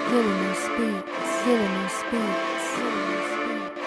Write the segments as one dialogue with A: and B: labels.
A: Vyrus Beats, Vyrus Beats, Vyrus Beats.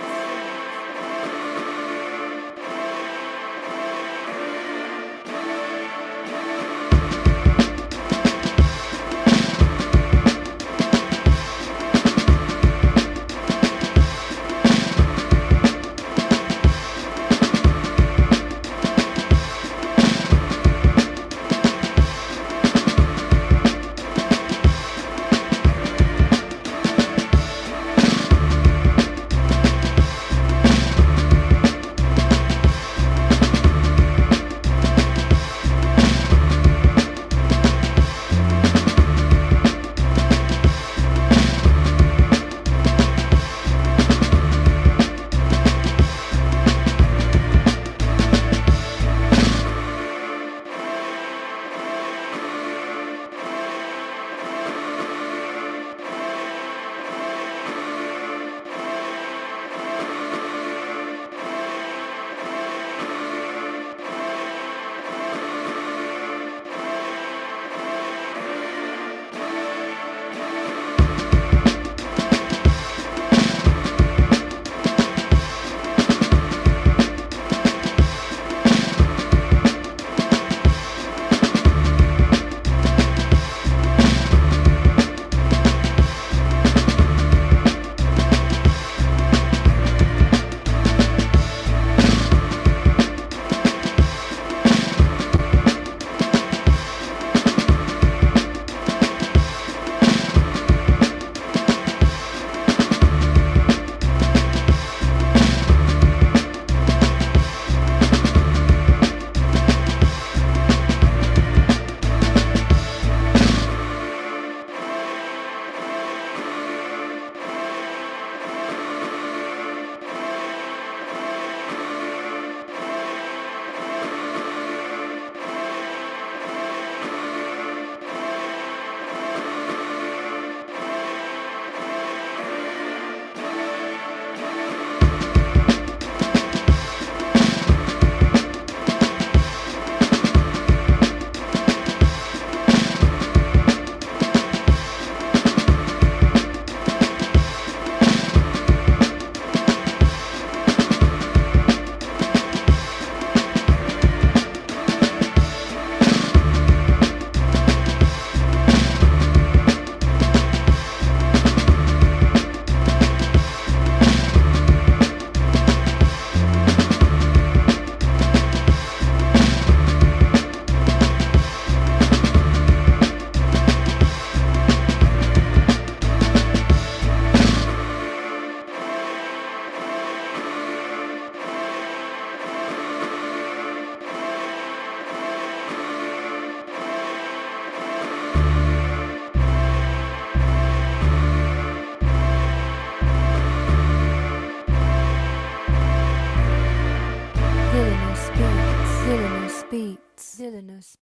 A: Vyrus Beats, Vyrus.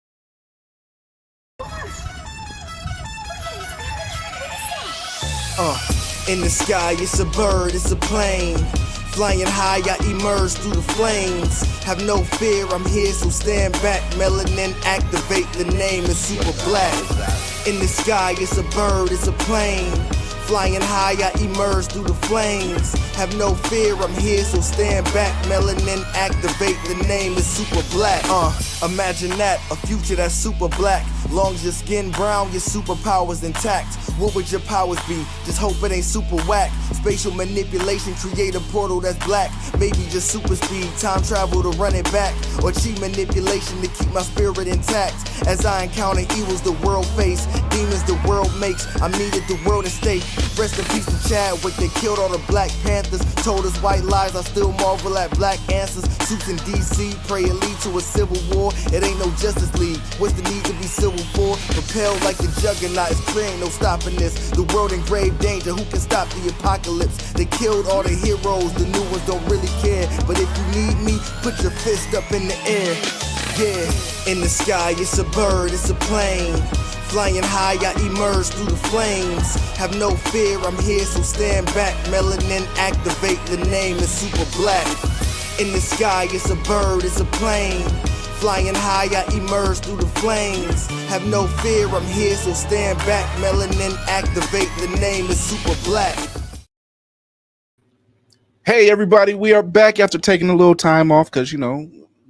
B: In the sky, it's a bird, it's a plane. Flying high, I emerge through the flames. Have no fear, I'm here, so stand back. Melanin activate, the name is super black. In the sky, it's a bird, it's a plane. Flying high, I emerge through the flames. Have no fear, I'm here, so stand back. Melanin activate, the name is super black. Imagine that, a future that's super black. Long as your skin brown, your superpowers intact. What would your powers be? Just hope it ain't super whack. Spatial manipulation, create a portal that's black. Maybe just super speed, time travel to run it back. Or cheat manipulation to keep my spirit intact. As I encounter evils the world face, demons the world makes, I'm needed the world at stake. Rest in peace to Chadwick, they killed all the Black Panthers. Told us white lies, I still marvel at black answers. Suits in DC, pray it lead to a civil war. It ain't no Justice League, what's the need to be civil for? Propelled like the juggernaut, it's clear ain't no stopping this. The world in grave danger, who can stop the apocalypse? They killed all the heroes, the new ones don't really care. But if you need me, put your fist up in the air. Yeah, in the sky, it's a bird, it's a plane. Flying high, I emerge through the flames. Have no fear, I'm here, so stand back. Melanin activate, the name is super black. In the sky, it's a bird, it's a plane. Flying high, I emerge through the flames. Have no fear, I'm here, so stand back. Melanin activate, the name is Super Black.
C: Hey everybody, we are back after taking a little time off because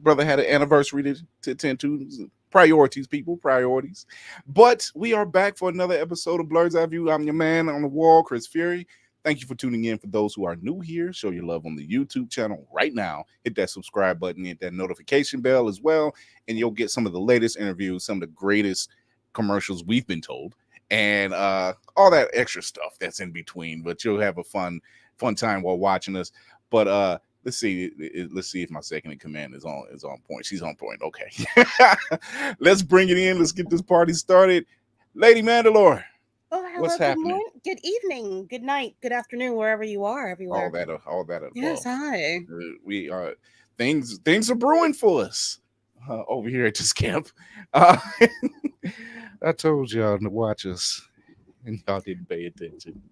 C: brother had an anniversary to attend to. Priorities, people, priorities. But we are back for another episode of Blur's Eye View. I'm your man on the wall, Chris Fury. Thank you for tuning in. For those who are new here, show your love on the YouTube channel right now. Hit that subscribe button, hit that notification bell as well, and you'll get some of the latest interviews, some of the greatest commercials we've been told, and all that extra stuff that's in between. But you'll have a fun time while watching us. But let's see if my second in command is on point. She's on point. Okay. Let's bring it in. Let's get this party started. Lady Mandalore.
D: Oh, hello,
C: What's
D: good
C: happening?
D: morning, good evening, good night, good afternoon, wherever you are, everywhere.
C: All that above.
D: Yes, hi.
C: We are things are brewing for us over here at this camp. I told y'all to watch us. And y'all didn't pay attention.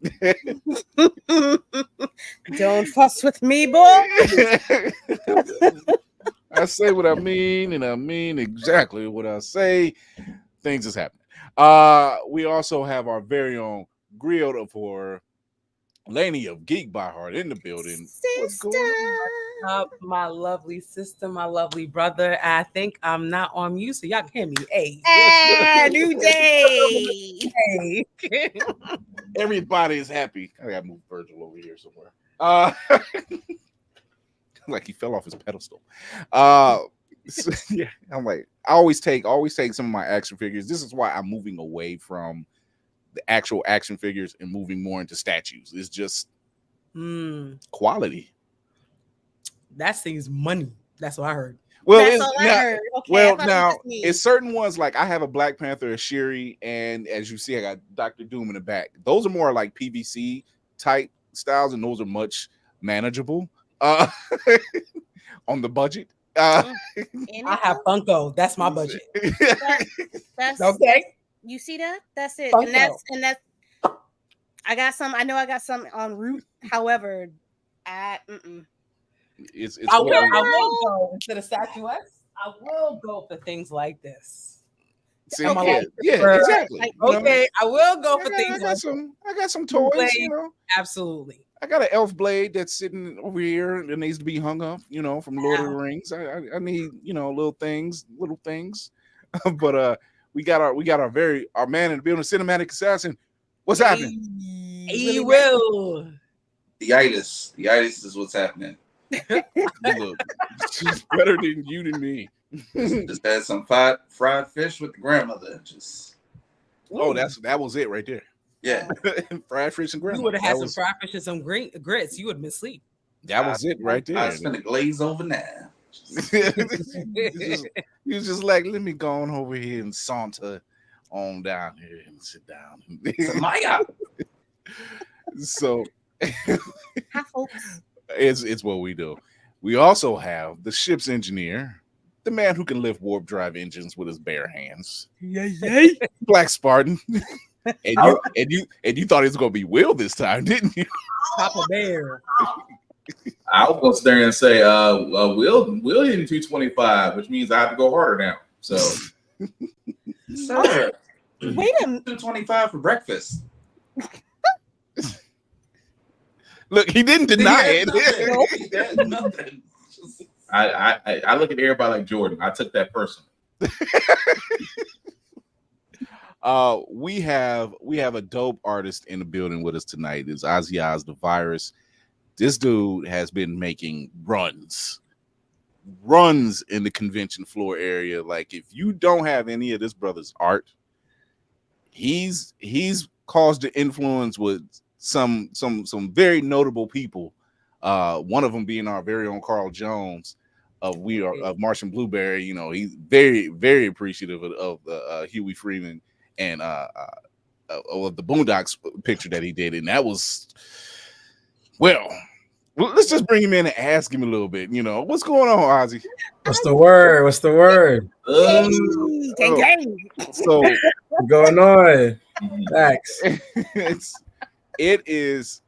D: Don't fuss with me, boy.
C: I say what I mean, and I mean exactly what I say. Things is happening. We also have our very own Grill of Horror, Laney of Geek by Heart in the building. What's
D: Sister.
C: going on?
E: Up, my lovely sister, my lovely brother. I think I'm not on mute, so y'all can hear me. Hey,
D: New day.
E: hey.
C: Everybody is happy. I gotta move Virgil over here somewhere. Like he fell off his pedestal. So, yeah, I'm like, I always take some of my action figures. This is why I'm moving away from the actual action figures and moving more into statues. It's just quality.
E: That seems money. That's what I heard.
C: Well,
D: That's all I heard. Okay,
C: well,
D: I thought it
C: now
D: was just me.
C: it's certain ones. Like I have a Black Panther, a Shuri, and as you see, I got Dr. Doom in the back. Those are more like PVC type styles, and those are much manageable on the budget.
E: I have Funko. That's my budget.
D: That's
E: Okay.
D: You see that? That's it.
E: Funko.
D: And that's I got some. I know I got some en route. However,
C: It's
E: I will go instead of statuettes. I will go for things like this.
C: see,
D: Okay.
C: yeah, exactly.
D: Like,
E: Okay, I will go for
C: I
E: things like
C: got some toys.
E: Blade.
C: Absolutely. I got an elf blade that's sitting over here that needs to be hung up. From Lord of the Rings. I need little things. But we got our man in the building, cinematic assassin. What's happening?
E: He will.
F: The itis is what's happening.
C: Look, she's better than you to me.
F: Just had some fried fish with the grandmother.
C: That was it right there.
F: Yeah.
C: Fried fish and grandma.
E: You would have had some fried fish and some grits. You would have been asleep.
C: That was it right there.
F: I spent a glaze over now.
C: You just like, let me go on over here and saunter on down here and sit down. So
D: hi, folks.
C: it's what we do. We also have the ship's engineer, the man who can lift warp drive engines with his bare hands.
E: Yay.
C: Black Spartan. And you thought it was gonna be Will this time, didn't you?
E: Papa Bear.
G: I was going to sit there and say, Will hitting 225, which means I have to go harder now. So,
F: Sir,
D: Wait a minute.
F: 225 for breakfast.
C: Look, he didn't deny it.
F: He had nothing.
G: I look at everybody like Jordan. I took that personally.
C: We have a dope artist in the building with us tonight. It's OzzyOz Da Vyrus. This dude has been making runs in the convention floor area. Like, if you don't have any of this brother's art, he's caused the influence with some very notable people. One of them being our very own Carl Jones of Martian Blueberry. He's very, very appreciative of Huey Freeman and of the Boondocks picture that he did, and that was well. Let's just bring him in and ask him a little bit. What's going on, Ozzy?
H: What's the word?
C: So
H: What's going on? Thanks.
C: It is.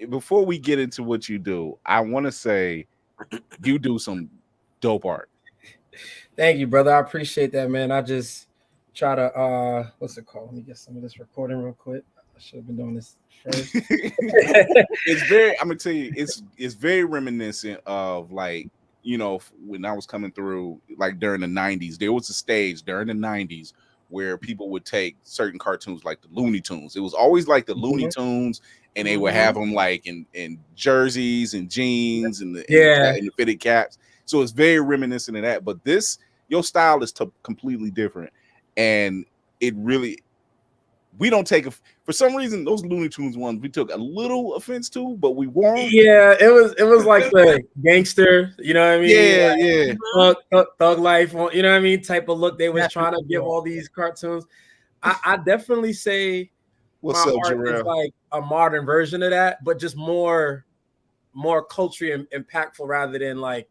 C: Before we get into what you do, I want to say you do some dope art.
H: Thank you, brother. I appreciate that, man. I just try to what's it called? Let me get some of this recording real quick. I should have been doing this first.
C: It's very, I'm gonna tell you, it's very reminiscent of, like, you know, when I was coming through, like during the 90s, there was a stage during the 90s where people would take certain cartoons like the Looney Tunes. It was always like the Looney Tunes, and they would have them like in jerseys and jeans and the fitted caps. So it's very reminiscent of that. But your style is completely different, and it really, we don't take for some reason those Looney Tunes ones we took a little offense to, but we won't.
H: Yeah, it was like the gangster, you know what I mean? Thug life, you know what I mean? Type of look they was trying to give all these cartoons. I definitely say
C: What's
H: my
C: up,
H: art
C: Jarrell?
H: is like a modern version of that, but just more culturally impactful rather than like.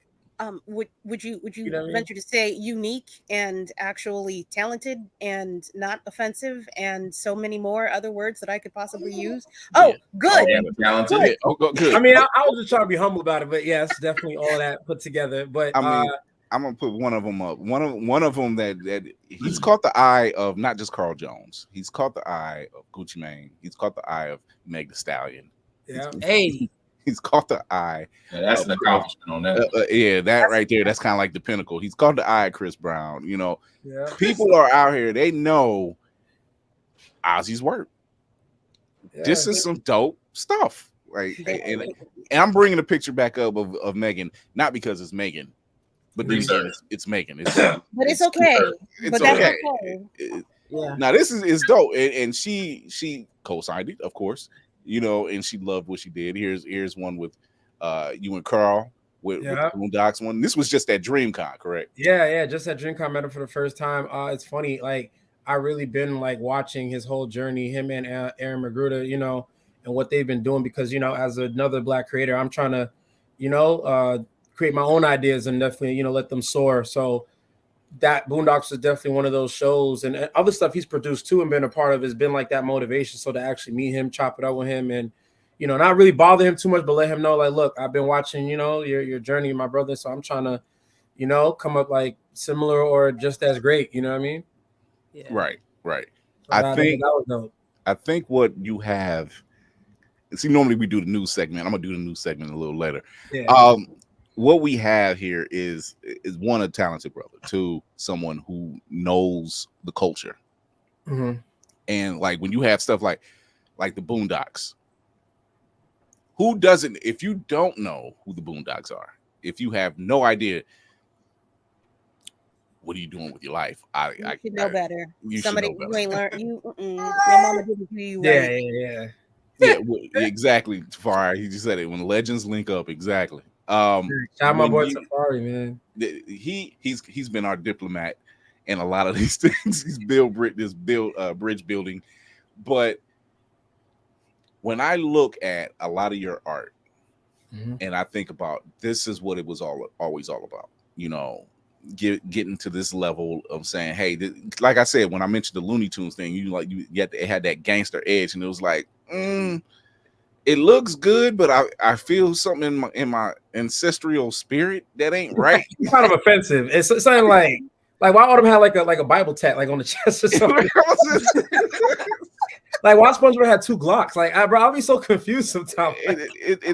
D: Would you
H: You know what I mean?
D: venture to say unique and actually talented and not offensive and so many more other words that I could possibly use? Oh, good.
G: Talented.
D: Good.
C: Oh, good.
H: I mean, I was just trying to be humble about it, but yes, definitely all that put together. But
C: I mean, I'm gonna put one of them up. One of them that he's caught the eye of not just Carl Jones. He's caught the eye of Gucci Mane. He's caught the eye of Meg Thee Stallion.
H: Yeah.
E: Hey.
C: He's caught the eye.
G: Yeah, that's an accomplishment on that.
C: Yeah, that right there. That's kind of like the pinnacle. He's caught the eye of Chris Brown. You know,
H: Yeah.
C: people are out here. They know Ozzy's work.
H: Yeah.
C: This is some dope stuff. Like, and I'm bringing the picture back up of Megan, not because it's Megan, but then again, it's Megan.
D: But it's okay.
C: It's
D: But that's
C: okay.
D: okay.
E: Yeah.
C: Now this is dope, and she co-signed it, of course, you know, and she loved what she did. Here's one with you and Carl with the Boondocks one. This was just at DreamCon, correct?
H: Yeah, just at DreamCon, met him for the first time. It's funny, like I really been like watching his whole journey, him and Aaron Magruder, you know, and what they've been doing, because, you know, as another Black creator, I'm trying to, you know, create my own ideas and definitely, you know, let them soar. So that Boondocks is definitely one of those shows, and other stuff he's produced too and been a part of has been like that motivation. So to actually meet him, chop it up with him, and, you know, not really bother him too much, but let him know, like, look, I've been watching, you know, your journey, my brother. So I'm trying to, you know, come up like similar or just as great. You know what I mean?
E: Yeah.
C: Right.
H: So
C: I think
H: that was dope.
C: I think what you have. See, normally we do the news segment. I'm gonna do the news segment a little later.
H: Yeah.
C: What we have here is one, a talented brother, two, someone who knows the culture.
H: Mm-hmm.
C: And like when you have stuff like the Boondocks, who doesn't? If you don't know who the Boondocks are, if you have no idea, what are you doing with your life?
D: You should know better.
C: You
D: Somebody
C: should know
D: you
C: better.
D: ain't learned. Your mama didn't do you right.
C: Yeah, exactly. Tafari, he just said it. When legends link up, exactly.
H: Shout out my boy Tafari, man.
C: He's been our diplomat in a lot of these things. He's built bridge building, but when I look at a lot of your art, and I think about this is what it was always all about, you know, getting to this level of saying, hey, like I said, when I mentioned the Looney Tunes thing, it had that gangster edge, and it was like, it looks good, but I feel something in my ancestral spirit that ain't right.
H: It's kind of offensive. It's something like why all them had like a Bible tat like on the chest or something. Like why SpongeBob had 2 Glocks? Like I'll be so confused sometimes.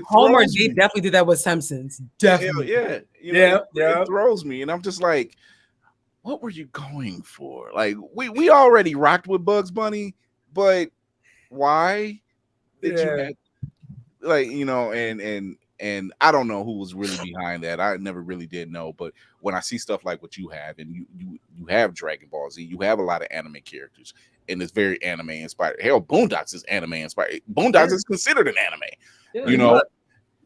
E: Homer definitely did that with Simpsons. Definitely.
C: It throws me, and I'm just like, what were you going for? Like we already rocked with Bugs Bunny, but why did you have, like, you know, and I don't know who was really behind that. I never really did know, but when I see stuff like what you have, and you have Dragon Ball Z, you have a lot of anime characters, and it's very anime inspired. Hell, Boondocks is anime inspired. Boondocks is considered an anime, you know.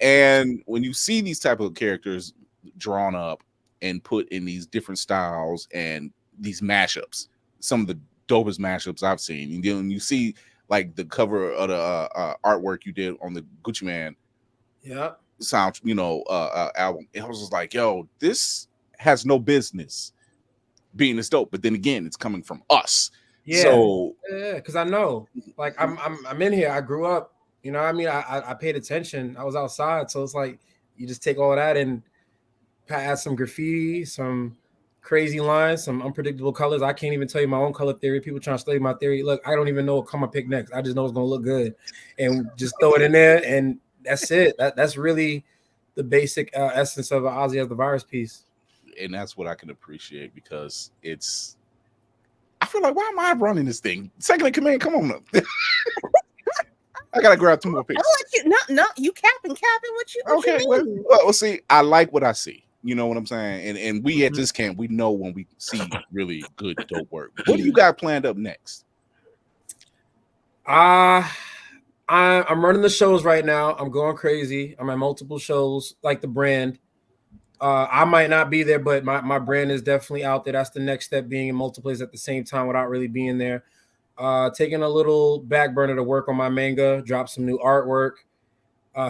C: And when you see these type of characters drawn up and put in these different styles and these mashups, some of the dopest mashups I've seen. And then you see like the cover of the artwork you did on the Gucci Mane sound, you know, album. It was just like, yo, this has no business being this dope. But then again, it's coming from us. So
H: because I know, like, I'm in here. I grew up, you know what I mean? I paid attention. I was outside, so it's like you just take all of that and add some graffiti, some crazy lines, some unpredictable colors. I can't even tell you my own color theory. People trying to study my theory. Look, I don't even know what color I pick next. I just know it's gonna look good, and just throw it in there, and that's it. That's really the basic essence of an OzzyOz Da Vyrus piece.
C: And that's what I can appreciate, because it's. I feel like, why am I running this thing? Second in command, come on up. I gotta grab 2 more pictures.
D: I'll let you. No, you capping. What you?
C: Okay,
D: you
C: well,
D: mean?
C: see, I like what I see. You know what I'm saying? And we at this camp, we know when we see really good, dope work. What do you got planned up next?
H: I'm running the shows right now. I'm going crazy. I'm at multiple shows, like the brand. I might not be there, but my brand is definitely out there. That's the next step, being in multiple places at the same time without really being there. Taking a little back burner to work on my manga, drop some new artwork,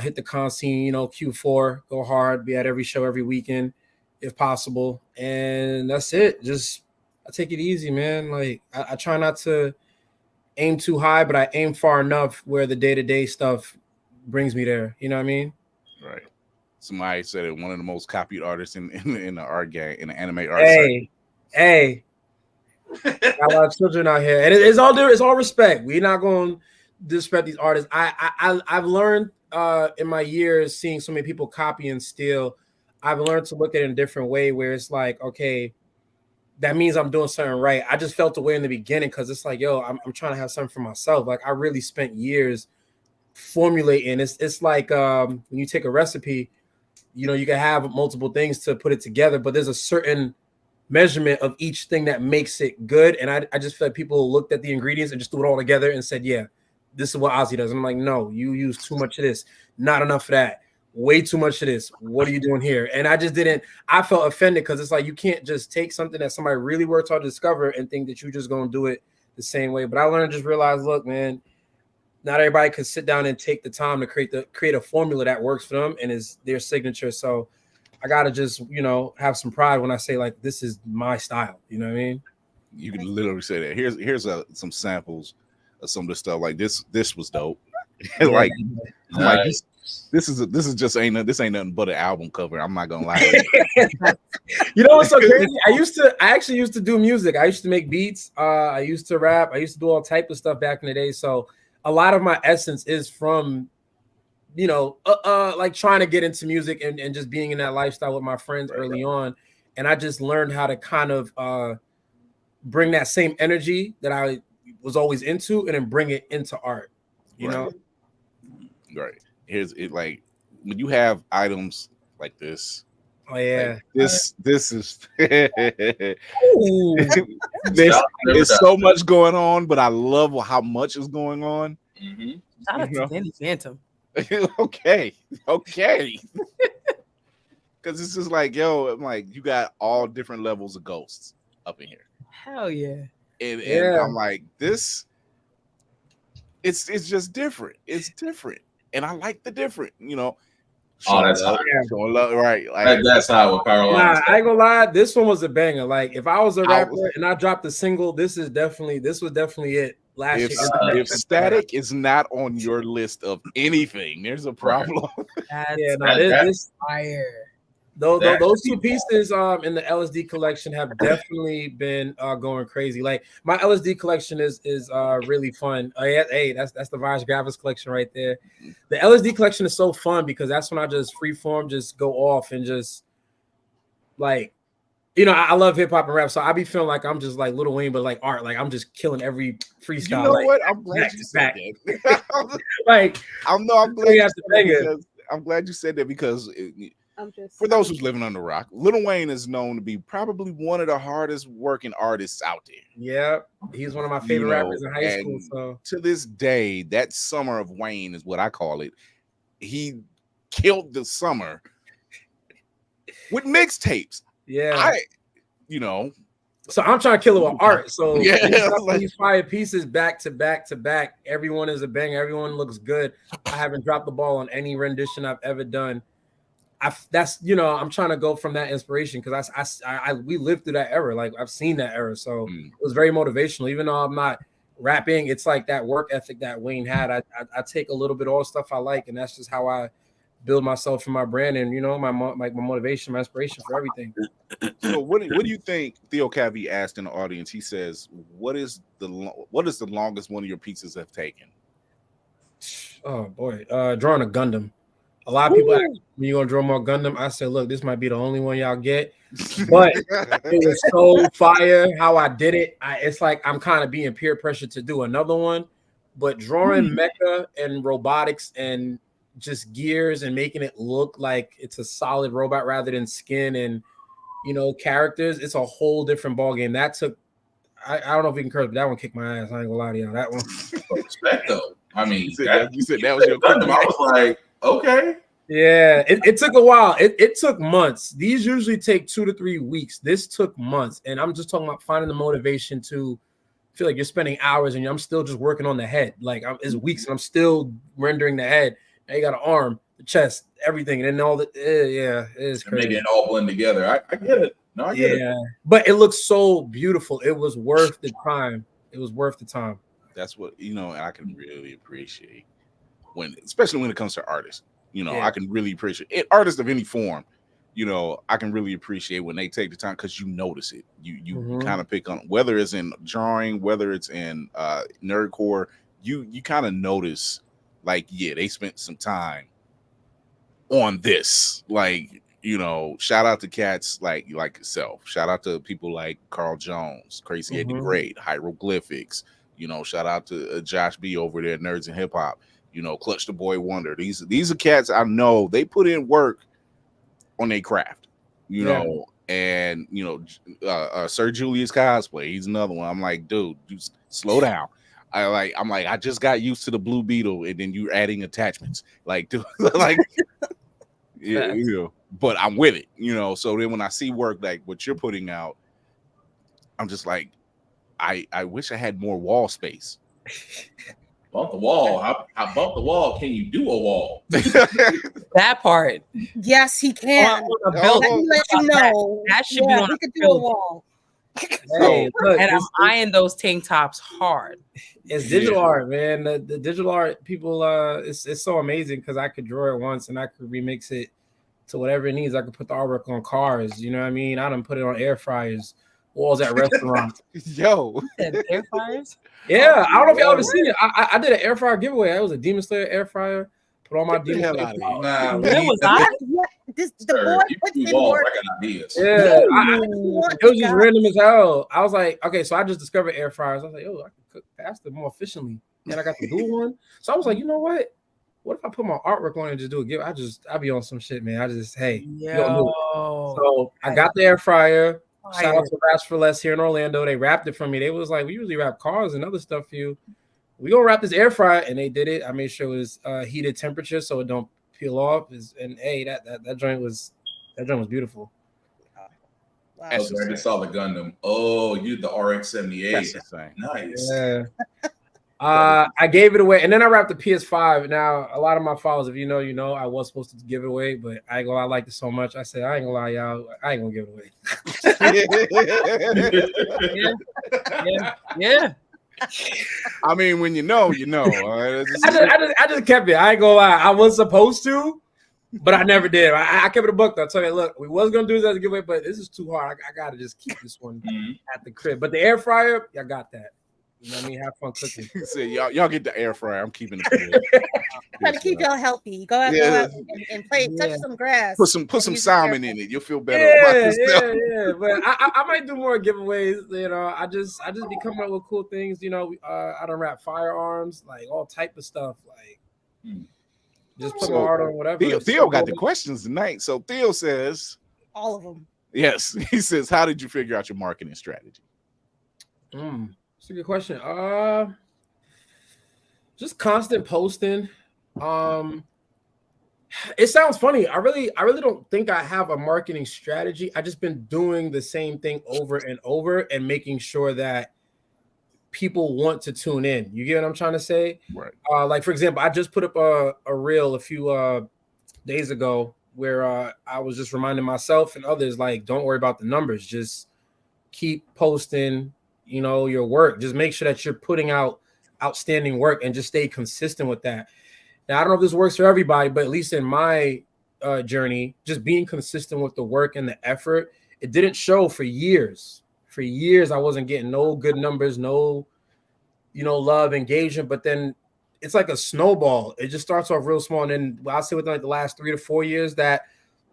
H: hit the con scene, you know, Q4, go hard, be at every show every weekend if possible. And that's it. Just, I take it easy, man. Like I try not to aim too high, but I aim far enough where the day-to-day stuff brings me there. You know what I mean?
C: Right. Somebody said it, one of the most copied artists in the art game, in the anime art.
H: Hey. Got a lot of children out here, and it's all respect. We're not going to disrespect these artists. I've learned in my years seeing so many people copy and steal. I've learned to look at it in a different way, where it's like, okay, that means I'm doing something right. I just felt the way in the beginning, because it's like, yo, I'm trying to have something for myself. Like, I really spent years formulating. It's like when you take a recipe, you know, you can have multiple things to put it together, but there's a certain measurement of each thing that makes it good. And I just feel like people looked at the ingredients and just threw it all together and said, yeah, this is what Ozzy does. And I'm like, no, you use too much of this, not enough of that, way too much of this. What are you doing here? And I felt offended, because it's like, you can't just take something that somebody really worked hard to discover and think that you're just going to do it the same way. But I learned to just realize, look, man, not everybody can sit down and take the time to create a formula that works for them and is their signature. So I gotta just, you know, have some pride when I say, like, this is my style. You know what I mean?
C: You can literally say that. Here's some samples of some of the stuff. Like this was dope. Like,
G: Nice.
C: this ain't nothing but an album cover. I'm not gonna lie.
H: You know what's so crazy? I actually used to do music. I used to make beats. I used to rap. I used to do all type of stuff back in the day. So a lot of my essence is from, you know, like trying to get into music and just being in that lifestyle with my friends early on. And I just learned how to kind of bring that same energy that I was always into and then bring it into art, you know?
C: Right. Here's it, like when you have items like this.
H: Oh yeah.
C: Like, this is there's so much going on, but I love how much is going on.
E: Shout out to Danny Phantom.
C: okay. Because it's just like, yo, I'm like, you got all different levels of ghosts up in here.
E: Hell yeah.
C: And I'm like, this, it's just different. It's different. And I like the different, you know.
G: Oh, that's hot.
C: Right. Like,
G: that's hot with Power Lines.
H: Nah, I ain't gonna lie, this one was a banger. Like, if I was a rapper and I dropped a single, this was definitely it. Last year.
C: If Static is not on your list of anything, there's a problem.
H: This fire. Those two pieces in the LSD collection have definitely been going crazy. Like, my LSD collection is really fun. Hey, that's the Vyrus Graphics collection right there. The LSD collection is so fun because that's when I just freeform, just go off and just, like, you know, I love hip hop and rap, so I be feeling like I'm just like Lil Wayne, but like art. Like, I'm just killing every freestyle. You
C: know
H: like,
C: what? I'm glad you said that.
H: Like,
C: I'm glad you said that because for those who's living on the rock, Lil Wayne is known to be probably one of the hardest working artists out there.
H: Yeah, he's one of my favorite rappers in high school. So
C: to this day, that summer of Wayne is what I call it. He killed the summer with mixtapes.
H: Yeah,
C: so
H: I'm trying to kill it with art. So
C: yeah,
H: these fire pieces back to back to back. Everyone is a banger. Everyone looks good. I haven't dropped the ball on any rendition I've ever done. I'm trying to go from that inspiration because we lived through that era. Like, I've seen that era, so it was very motivational. Even though I'm not rapping, it's like that work ethic that Wayne had. I take a little bit of all stuff I like, and that's just how I build myself and my brand, and my motivation, my inspiration for everything.
C: So what do you think? Theo Cavi asked in the audience. He says, what is the longest one of your pieces have taken?
H: Oh boy, drawing a Gundam. A lot of people ask me, when you gonna draw more Gundam? I said, look, this might be the only one y'all get, but it was so fire how I did it. It's like I'm kind of being peer pressured to do another one, but drawing mecha and robotics and just gears and making it look like it's a solid robot rather than skin and characters, it's a whole different ballgame. That took I don't know if we can curse, but that one kicked my ass. I ain't gonna lie to y'all. That one.
G: Respect though. I mean,
C: you said that was your Gundam.
G: I was like, okay.
H: Yeah, it took a while. It took months. These usually take 2 to 3 weeks. This took months, and I'm just talking about finding the motivation to feel like you're spending hours, and I'm still just working on the head. Like it's weeks, and I'm still rendering the head. Now you got an arm, the chest, everything, and then all the yeah, it is crazy.
G: Making it all blend together. I get it. No, I get it.
H: But it looks so beautiful. It was worth the time. It was worth the time.
C: That's what I can really appreciate especially when it comes to artists. I can really appreciate it. Artists of any form. I can really appreciate when they take the time because you notice it. You kind of pick on whether it's in drawing, whether it's in nerdcore. You kind of notice like they spent some time on this. Like shout out to cats like yourself. Shout out to people like Carl Jones, Crazy Ed the Great, Hieroglyphics. Shout out to Josh B over there, Nerds and Hip Hop. Clutch the Boy Wonder. These are cats I know they put in work on their craft. And Sir Julius Cosplay, he's another one. I'm like, dude, slow down. I'm like, I just got used to the Blue Beetle, and then you're adding attachments. Like, dude, like, but I'm with it. So then when I see work like what you're putting out, I'm just like, I wish I had more wall space.
G: Bump the wall. I bump the wall. Can you do a wall?
E: That part.
D: Yes, he can. Let me let you know.
E: That should be on
D: he could do a wall.
H: Hey, look,
E: and I'm eyeing those tank tops hard.
H: It's digital art, man. The digital art people, it's so amazing because I could draw it once and I could remix it to whatever it needs. I could put the artwork on cars. You know what I mean? I done put it on air fryers, walls at restaurants.
C: Yo,
E: air fryers.
H: Yeah, I don't know if y'all ever seen it. I did an air fryer giveaway. It was a Demon Slayer air fryer. Put all my Demon Slayer.
G: Nah,
E: was I?
D: The boy puts in work.
G: I got ideas.
H: Yeah, it was just random as hell. I was like, okay, so I just discovered air fryers. I was like, yo, I can cook faster, more efficiently. And I got the dual one. So I was like, you know what? What if I put my artwork on and just do a give? I be on some shit, man. I just, hey, you don't do it. So I got the air fryer. Shout out to Raps for Less here in Orlando. They wrapped it for me. They was like, we usually wrap cars and other stuff for you. We gonna wrap this air fryer, and they did it. I made sure it was heated temperature so it don't peel off. And hey, that joint was beautiful.
D: Wow.
G: I just saw the Gundam. Oh, you did the RX-78. Nice.
H: Yeah. I gave it away, and then I wrapped the PS5. Now, a lot of my followers, if you know, I was supposed to give it away, but I ain't gonna lie, I liked it so much. I said, I ain't gonna lie, y'all, I ain't gonna give it away.
E: Yeah.
C: I mean, when you know.
H: I just kept it. I ain't gonna lie. I was supposed to, but I never did. I kept it a buck though. I told you, look, we was gonna do this as a giveaway, but this is too hard. I gotta just keep this one at the crib. But the air fryer, y'all got that. You know what I mean? Have fun cooking.
C: So y'all get the air fryer. I'm keeping it.
D: Trying to keep y'all healthy. Go out and play, touch some grass.
C: Put some salmon in it. You'll feel better about yourself.
H: Yeah. But I might do more giveaways. I just be coming up with cool things. I don't wrap firearms, like all type of stuff. Like just put my art on whatever.
C: Theo got the questions tonight. So Theo says,
D: all of them.
C: Yes, he says, how did you figure out your marketing strategy?
H: That's a good question. Just constant posting. It sounds funny. I really don't think I have a marketing strategy. I just been doing the same thing over and over and making sure that people want to tune in. You get what I'm trying to say?
C: Right.
H: Like for example, I just put up a reel a few days ago where I was just reminding myself and others, like, don't worry about the numbers. Just keep posting, your work. Just make sure that you're putting out outstanding work and just stay consistent with that. Now I don't know if this works for everybody, but at least in my journey, just being consistent with the work and the effort, it didn't show for years. For years, I wasn't getting no good numbers, no, love, engagement. But then it's like a snowball. It just starts off real small, and then I'll say within like the last 3 to 4 years, that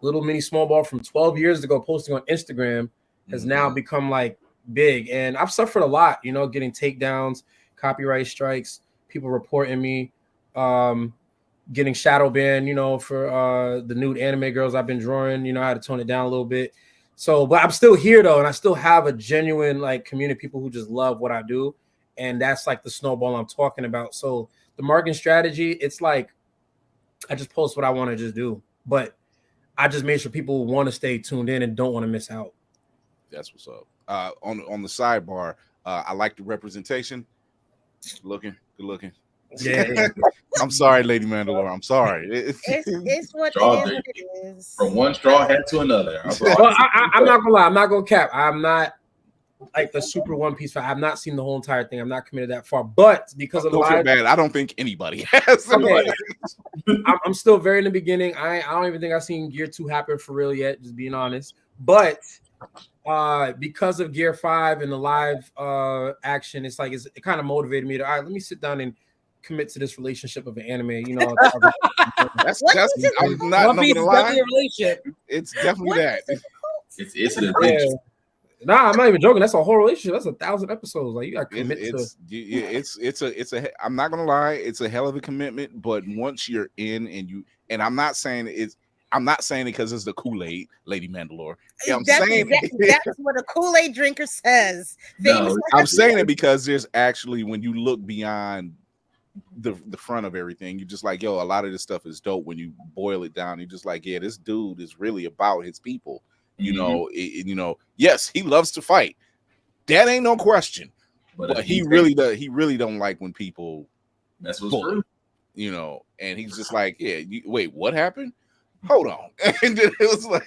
H: little mini small ball from 12 years ago posting on Instagram has now become like big. And I've suffered a lot, getting takedowns, copyright strikes, people reporting me, getting shadow banned, for the nude anime girls I've been drawing. I had to tone it down a little bit. So, but I'm still here though, and I still have a genuine like community of people who just love what I do. And that's like the snowball I'm talking about. So the marketing strategy, it's like I just post what I want to just do, but I just made sure people want to stay tuned in and don't want to miss out.
C: That's what's up. On the sidebar, I like the representation. Good looking.
H: Yeah.
C: I'm sorry, Lady Mandalore. I'm sorry.
D: It's what
G: Straw
D: it is.
G: From one straw hat to another.
H: Well, I'm not gonna lie. I'm not gonna cap. I'm not like the super One Piece fan. I've not seen the whole entire thing. I'm not committed that far. But because of the
C: Don't feel bad. I don't think anybody has.
H: Okay. I'm still very in the beginning. I don't even think I've seen Gear 2 happen for real yet, just being honest. But because of Gear 5 and the live action, it's like it kind of motivated me to, all right, let me sit down and commit to this relationship of an anime.
C: That's I'm not gonna lie.
E: A relationship.
C: It's definitely that.
G: It's an adventure.
H: Yeah. Nah, I'm not even joking. That's a whole relationship. That's 1,000 episodes. Like you got to commit
C: it's a I'm not gonna lie, it's a hell of a commitment. But once you're in and I'm not saying it because it's the Kool-Aid, Lady Mandalore.
D: That's what a Kool-Aid drinker says.
G: No,
C: I'm saying it because there's actually, when you look beyond the front of everything, you're just like, yo, a lot of this stuff is dope. When you boil it down, you're just like, yeah, this dude is really about his people. Yes, he loves to fight. That ain't no question. But he really does. He really don't like when people.
G: That's what's true.
C: And he's just like, yeah. Wait, what happened? Hold on. And then it was like,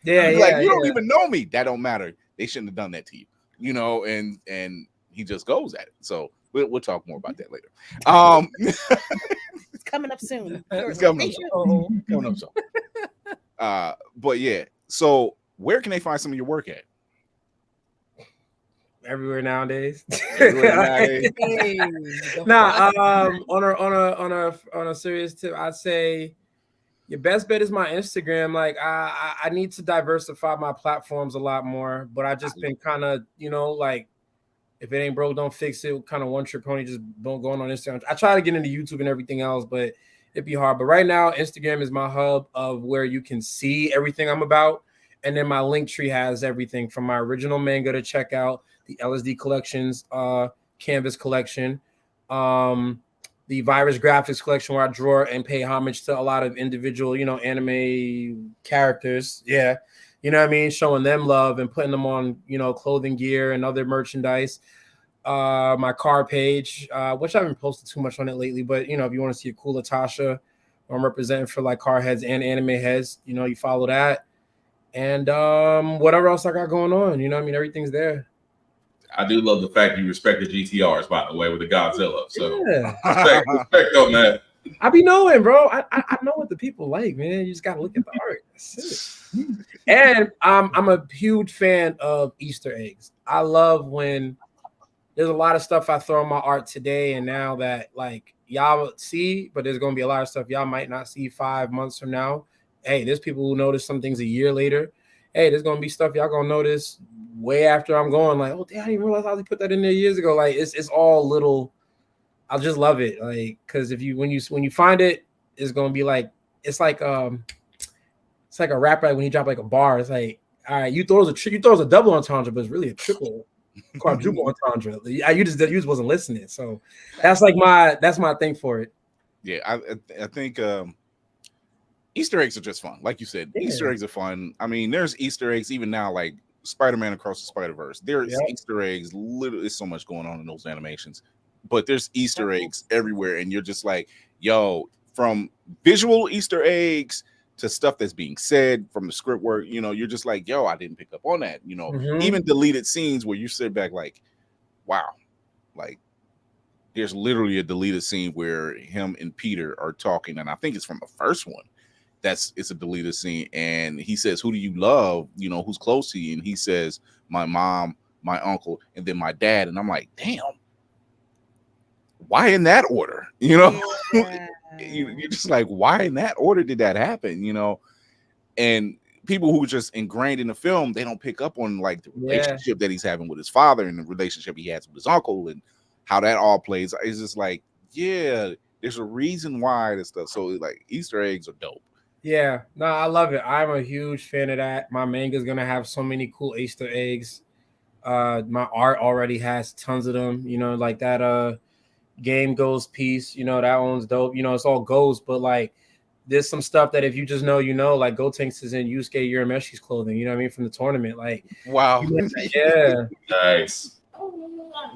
C: you don't even know me. That don't matter. They shouldn't have done that to you. And he just goes at it. So we'll talk more about that later.
D: It's coming up soon.
C: It's coming up soon. But yeah. So where can they find some of your work at?
H: Everywhere nowadays.
E: On
H: a serious tip, I'd say your best bet is my Instagram. Like I need to diversify my platforms a lot more, but I just been kind of, like if it ain't broke, don't fix it. Kind of one trick pony, just going on Instagram. I try to get into YouTube and everything else, but it'd be hard. But right now, Instagram is my hub of where you can see everything I'm about. And then my link tree has everything from my original manga to check out, the LSD collections, canvas collection, the Vyrus graphics collection where I draw and pay homage to a lot of individual, anime characters. Yeah. You know what I mean? Showing them love and putting them on, clothing gear and other merchandise. My car page, which I haven't posted too much on it lately, but, if you want to see a cool Latasha, I'm representing for like car heads and anime heads, you follow that. And whatever else I got going on, everything's there.
G: I do love the fact you respect the GTRs, by the way, with the Godzilla. So
H: yeah.
G: respect though, man.
H: I be knowing, bro. I know what the people like, man. You just gotta look at the art. That's it. And I'm a huge fan of Easter eggs. I love when there's a lot of stuff I throw in my art today and now that like y'all see, but there's gonna be a lot of stuff y'all might not see 5 months from now. Hey, there's people who notice some things a year later. Hey, there's gonna be stuff y'all gonna notice way after I'm going. Like, oh, damn, I didn't realize Ozzy put that in there years ago. Like, it's all little. I just love it, like, because when you find it, it's gonna be like it's like a rapper like when he dropped like a bar. It's like, all right, you throw us a double entendre, but it's really a triple, quadruple entendre. You just wasn't listening. So that's my thing for it.
C: Yeah, I think. Easter eggs are just fun. Like you said, yeah. Easter eggs are fun. I mean, there's Easter eggs even now, like Spider-Man Across the Spider-Verse. There's Easter eggs. Literally, so much going on in those animations. But there's Easter eggs everywhere. And you're just like, yo, from visual Easter eggs to stuff that's being said from the script work, you're just like, yo, I didn't pick up on that. Even deleted scenes where you sit back like, wow. Like, there's literally a deleted scene where him and Peter are talking, and I think it's from the first one. It's a deleted scene, and he says, "Who do you love? You know, who's close to you?" And he says, "My mom, my uncle, and then my dad." And I'm like, damn, why in that order? You know,
D: Yeah.
C: you're just like, why in that order did that happen? You know, and people who are just ingrained in the film, they don't pick up on like the relationship that he's having with his father and the relationship he has with his uncle and how that all plays. It's just like, yeah, there's a reason why this stuff. So like Easter eggs are dope.
H: Yeah, no, I love it. I'm a huge fan of that. My manga is gonna have so many cool Easter eggs. My art already has tons of them. You know, like that game goes piece. You know, that one's dope. You know, it's all ghosts, but like there's some stuff that if you just know, you know, like Gotenks is in Yusuke Urameshi's clothing. You know what I mean, from the tournament. Like,
C: wow,
H: yeah,
G: Nice.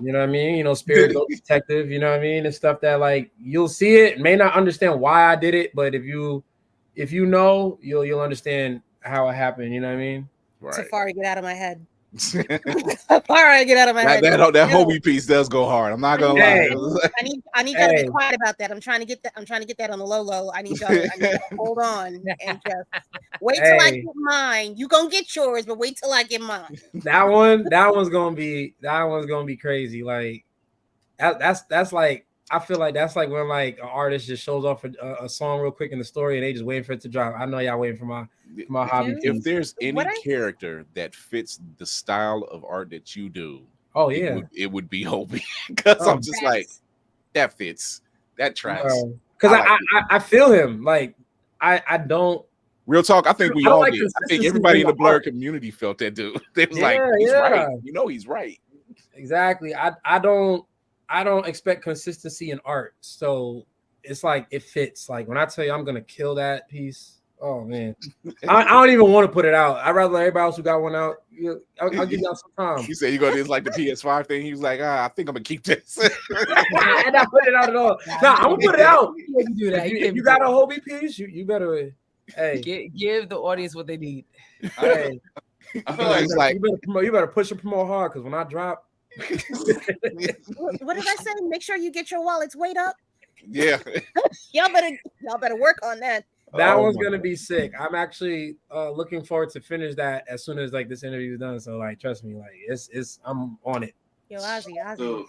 H: You know what I mean? You know, Spirit Ghost Detective. You know what I mean, and stuff that like you'll see it, may not understand why I did it, but if you know, you'll understand how it happened. You know what I mean?
C: Right.
D: Safari, get out of my head. Safari, get out of my head.
C: That Hobie piece does go hard. I'm not gonna lie.
D: I need y'all to be quiet about that. I'm trying to get that on the low. I need y'all to hold on and just wait till I get mine. You gonna get yours, but wait till I get mine.
H: That one's gonna be crazy. Like that's like, I feel like that's like when like an artist just shows off a song real quick in the story and they just waiting for it to drop. I know y'all waiting for my hobby.
C: If there's any character that fits the style of art that you do,
H: oh yeah,
C: it would be Hobie. Because I'm just like, that fits, that tracks.
H: Because I feel him. Like I don't.
C: Real talk, I think we all
H: like
C: did. I think everybody in the blur community felt that dude. They was like, he's right. You know, he's right.
H: Exactly. I don't expect consistency in art. So it's like it fits. Like when I tell you I'm gonna kill that piece, oh man. I don't even want to put it out. I'd rather let everybody else who got one out. I'll give y'all some time.
C: You said you gonna do this like the PS5 thing. He was like, I think I'm gonna keep this.
H: I not put it out at all. No, I'm gonna put it out. You can do that. If you got a Hobie piece, you better
E: give the audience what they need.
H: Hey,
G: I feel like
H: you better push and promote hard because when I drop.
D: What did I say? Make sure you get your wallet's weight up.
C: Yeah.
D: y'all better work on that.
H: That one's gonna be sick. I'm actually looking forward to finish that as soon as like this interview is done. So like, trust me, like it's I'm on it.
D: Yo, Ozzy.
F: So,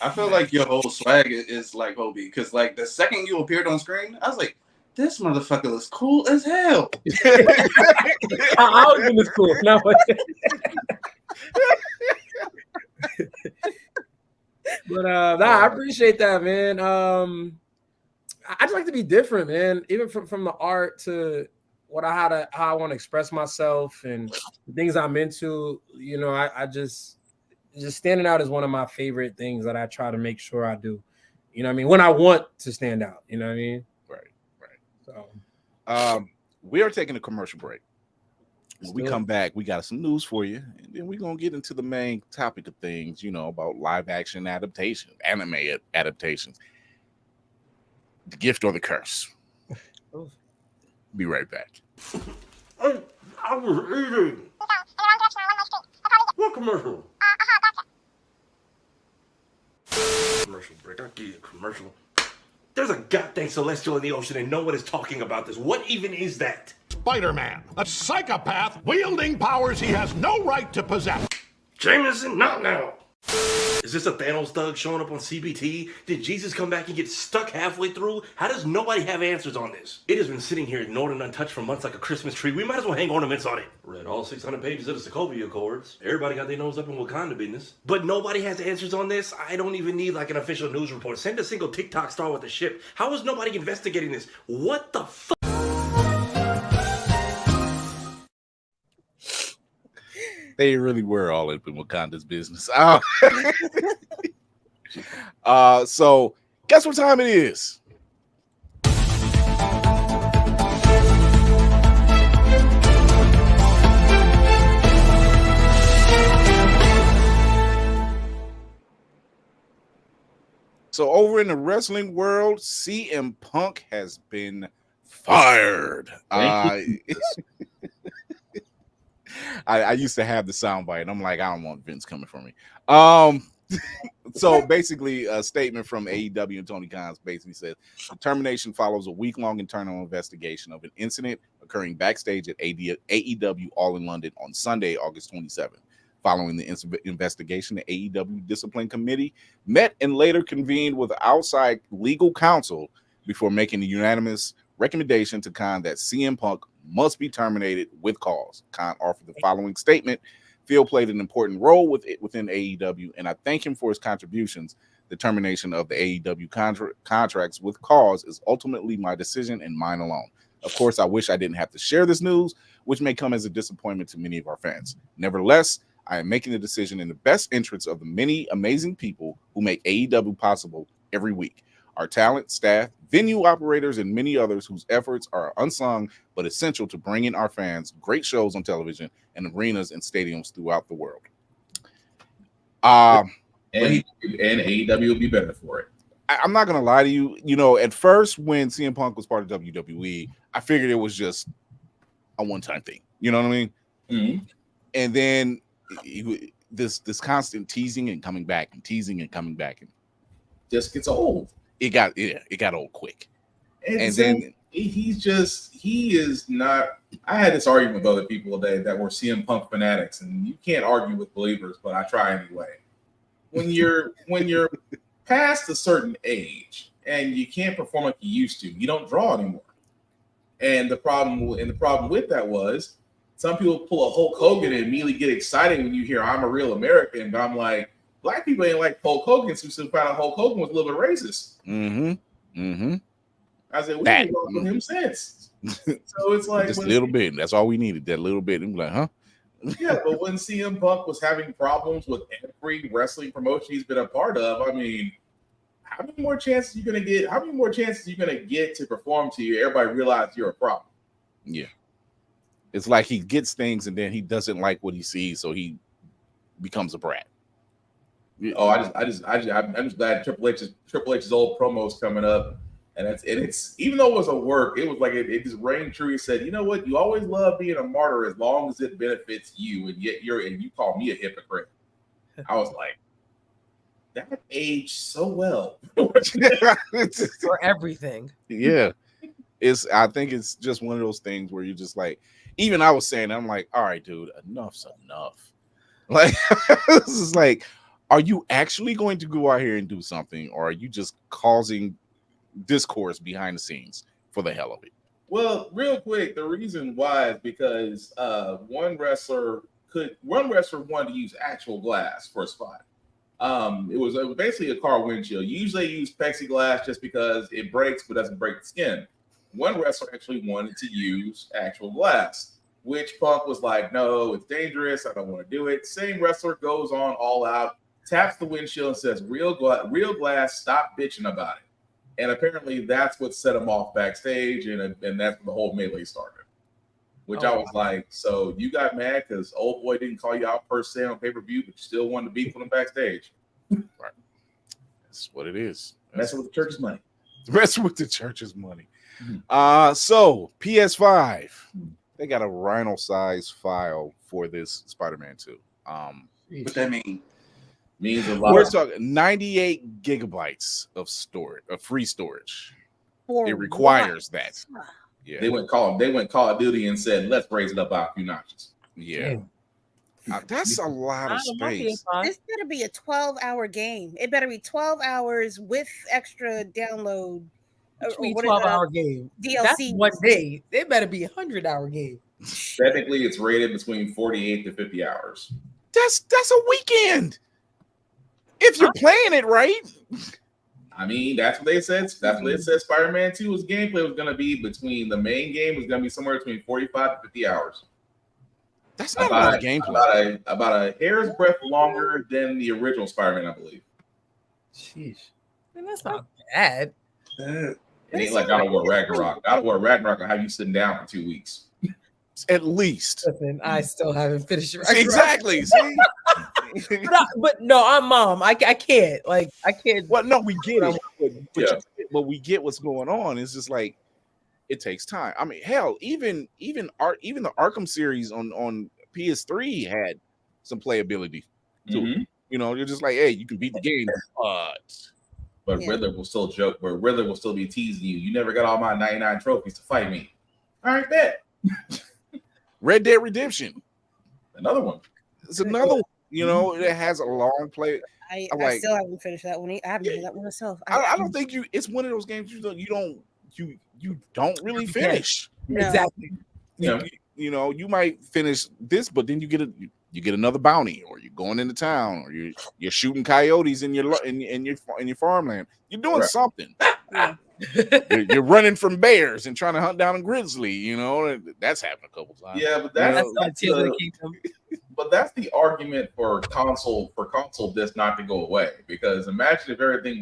F: I feel like your whole swag is like Hobie, because like the second you appeared on screen, I was like, this motherfucker looks cool as hell.
H: I always been this cool. No. But I appreciate that, man. I just like to be different, man. Even from the art to how I want to express myself and the things I'm into. You know, I just standing out is one of my favorite things that I try to make sure I do. You know what I mean? When I want to stand out, you know what I mean? Right.
C: So we are taking a commercial break. When we come back, we got some news for you, and then we're gonna get into the main topic of things, you know, about live action adaptation, anime adaptations. The gift or the curse. Be right back.
I: I was eating. What commercial? Commercial break. I'll give you a commercial. There's a goddamn celestial in the ocean and no one is talking about this. What even is that?
J: Spider-Man, a psychopath wielding powers he has no right to possess.
I: Jameson, not now. Is this a Thanos thug showing up on CBT? Did Jesus come back and get stuck halfway through? How does nobody have answers on this? It has been sitting here ignored and untouched for months like a Christmas tree. We might as well hang ornaments on it. Read all 600 pages of the Sokovia Accords. Everybody got their nose up in Wakanda business. But nobody has answers on this? I don't even need like an official news report. Send a single TikTok star with the ship. How is nobody investigating this? What the fuck?
C: They really were all up in Wakanda's business. So guess what time it is? So over in the wrestling world, CM Punk has been fired. I used to have the soundbite, and I'm like, I don't want Vince coming for me. So basically, a statement from AEW and Tony Khan basically says the termination follows a week-long internal investigation of an incident occurring backstage at AEW All in London on Sunday, August 27th. Following the investigation, the AEW Discipline Committee met and later convened with outside legal counsel before making a unanimous recommendation to Khan that CM Punk must be terminated with cause. Khan offered the following statement. Phil played an important role within AEW, and I thank him for his contributions. The termination of the AEW contracts with cause is ultimately my decision and mine alone. Of course, I wish I didn't have to share this news, which may come as a disappointment to many of our fans. Nevertheless, I am making the decision in the best interest of the many amazing people who make AEW possible every week. Our talent, staff, venue operators, and many others whose efforts are unsung but essential to bringing our fans great shows on television and arenas and stadiums throughout the world.
G: And AEW will be better for it.
C: I'm not gonna lie to you. You know, at first when CM Punk was part of WWE, I figured it was just a one-time thing. You know what I mean?
G: Mm-hmm.
C: And then this constant teasing and coming back and teasing and coming back and
G: just gets old.
C: It got old quick. And then
G: he is not. I had this argument with other people today that were CM Punk fanatics, and you can't argue with believers, but I try anyway. When you're past a certain age and you can't perform like you used to, you don't draw anymore. And the problem with that was some people pull a Hulk Hogan and immediately get excited when you hear "I'm a real American," but I'm like, black people ain't like Hulk Hogan, so we found out Hulk Hogan was a little bit racist. I said, we didn't talk with him since. So it's like
C: just a little bit. That's all we needed. That little bit. And like, huh?
G: Yeah, but when CM Punk was having problems with every wrestling promotion he's been a part of, I mean, how many more chances are you gonna get? How many more chances are you gonna get to perform to you? Everybody realize you're a problem.
C: Yeah. It's like he gets things and then he doesn't like what he sees, so he becomes a brat.
G: Oh, I'm just glad Triple H's old promos coming up, and it's even though it was a work, it was like it just rang true. He said, "You know what? You always love being a martyr as long as it benefits you, and yet you call me a hypocrite." I was like, that aged so well
E: for everything.
C: Yeah, I think it's just one of those things where you're just like, even I was saying, I'm like, all right, dude, enough's enough. Like, this is like, are you actually going to go out here and do something, or are you just causing discourse behind the scenes for the hell of it?
G: Well, real quick, the reason why is because one wrestler wanted to use actual glass for a spot. It was basically a car windshield. Usually they use plexiglass just because it breaks but doesn't break the skin. One wrestler actually wanted to use actual glass, which Punk was like, no, it's dangerous. I don't want to do it. Same wrestler goes on all out, taps the windshield and says, real glass, stop bitching about it. And apparently that's what set him off backstage, and that's when the whole melee started. Which I was like, so you got mad because old boy didn't call you out per se on pay-per-view, but you still wanted to beef with him backstage.
C: Right. That's what it is.
G: Messing with the church's money.
C: Messing with the church's money. So PS5, they got a rhino size file for this Spider-Man 2.
F: What that mean?
G: Means a lot.
C: We're talking 98 gigabytes of storage, of free storage. It requires that. Yeah.
G: They went Call of Duty and said, let's raise it up by a few notches.
C: Yeah. That's a lot of space.
D: This better be a 12-hour game. It better be 12 hours with extra download.
E: 12-hour game.
D: DLC.
E: That's 1 day. It better be a 100-hour game.
G: Technically, it's rated between 48 to 50 hours.
C: That's a weekend. If you're playing it right.
G: I mean, that's what they said. That's what it said. Spider-Man 2's gameplay was going to be between the main game was going to be somewhere between 45 to 50 hours.
C: That's not a lot of gameplay.
G: About a hair's breadth longer than the original Spider-Man, I believe.
E: Jeez. Man, that's not bad.
G: It ain't like God of War Ragnarok. God of War Ragnarok will have you sitting down for 2 weeks.
C: At least.
E: Listen, I still haven't finished it.
C: Exactly. See?
E: but no, I'm mom. I can't. Like, I can't.
C: Well, no, we get it. But we get what's going on. It's just like it takes time. I mean, hell, even the Arkham series on PS3 had some playability too. You know, you're just like, hey, you can beat the game,
G: but
D: Yeah.
G: Riddler will still joke. But Riddler will still be teasing you. You never got all my 99 trophies to fight me. All right, bet.
C: Red Dead Redemption.
G: Another one.
C: It's another one. You know, it has a long play.
D: I
C: like-
D: still haven't finished that one. I haven't done that one myself.
C: I don't think you. It's one of those games you don't really finish.
D: No.
E: Exactly.
C: You know, you might finish this, but then you get another bounty, or you're going into town, or you're shooting coyotes in your farmland. You're doing something.
D: Yeah.
C: You're running from bears and trying to hunt down a grizzly. You know, that's happened a couple times.
G: Yeah, but that's the argument for console disc not to go away. Because imagine if everything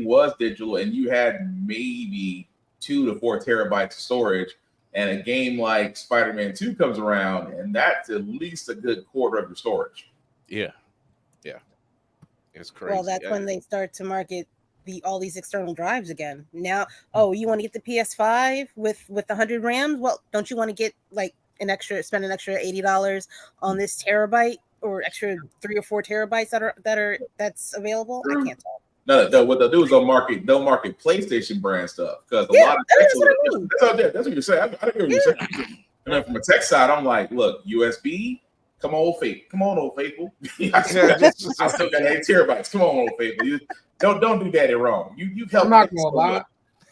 G: was digital and you had maybe 2 to 4 terabytes of storage, and a game like Spider-Man 2 comes around, and that's at least a good quarter of your storage.
C: Yeah, it's crazy.
D: Well, that's when they start to market all these external drives again. Now, you want to get the PS5 with 100 RAMs? Well, don't you want to get like spend an extra $80 on this terabyte or extra 3 or 4 terabytes that's available? I can't tell.
G: No, what they'll do is they'll market PlayStation brand stuff, because a lot of
D: that's what I mean.
G: that's what you're saying. I don't get what you're saying. And then from a tech side, I'm like, look, USB. Come on, old faithful. I still got 8 terabytes. Come on, old faithful. You don't do that wrong. You've helped.
H: I'm not gonna lie.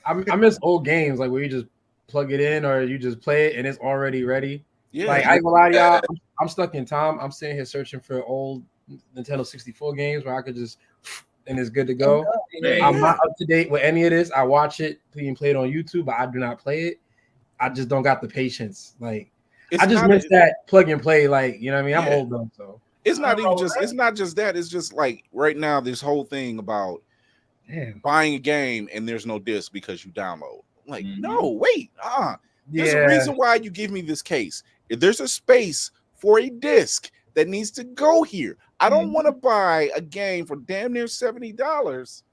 H: I miss old games like where you just plug it in or you just play it and it's already ready. Yeah. Like I ain't gonna lie to y'all, I'm stuck in time. I'm sitting here searching for old Nintendo 64 games where I could just and it's good to go. I'm not up to date with any of this. I watch it, play it on YouTube, but I do not play it. I just don't got the patience. Like I just miss that plug and play. Like, you know what I mean? I'm old though, so
C: it's not just that. It's just like right now, this whole thing about buying a game and there's no disc because you download. Like, no, wait. There's a reason why you give me this case. If there's a space for a disc that needs to go here, I don't want to buy a game for damn near $70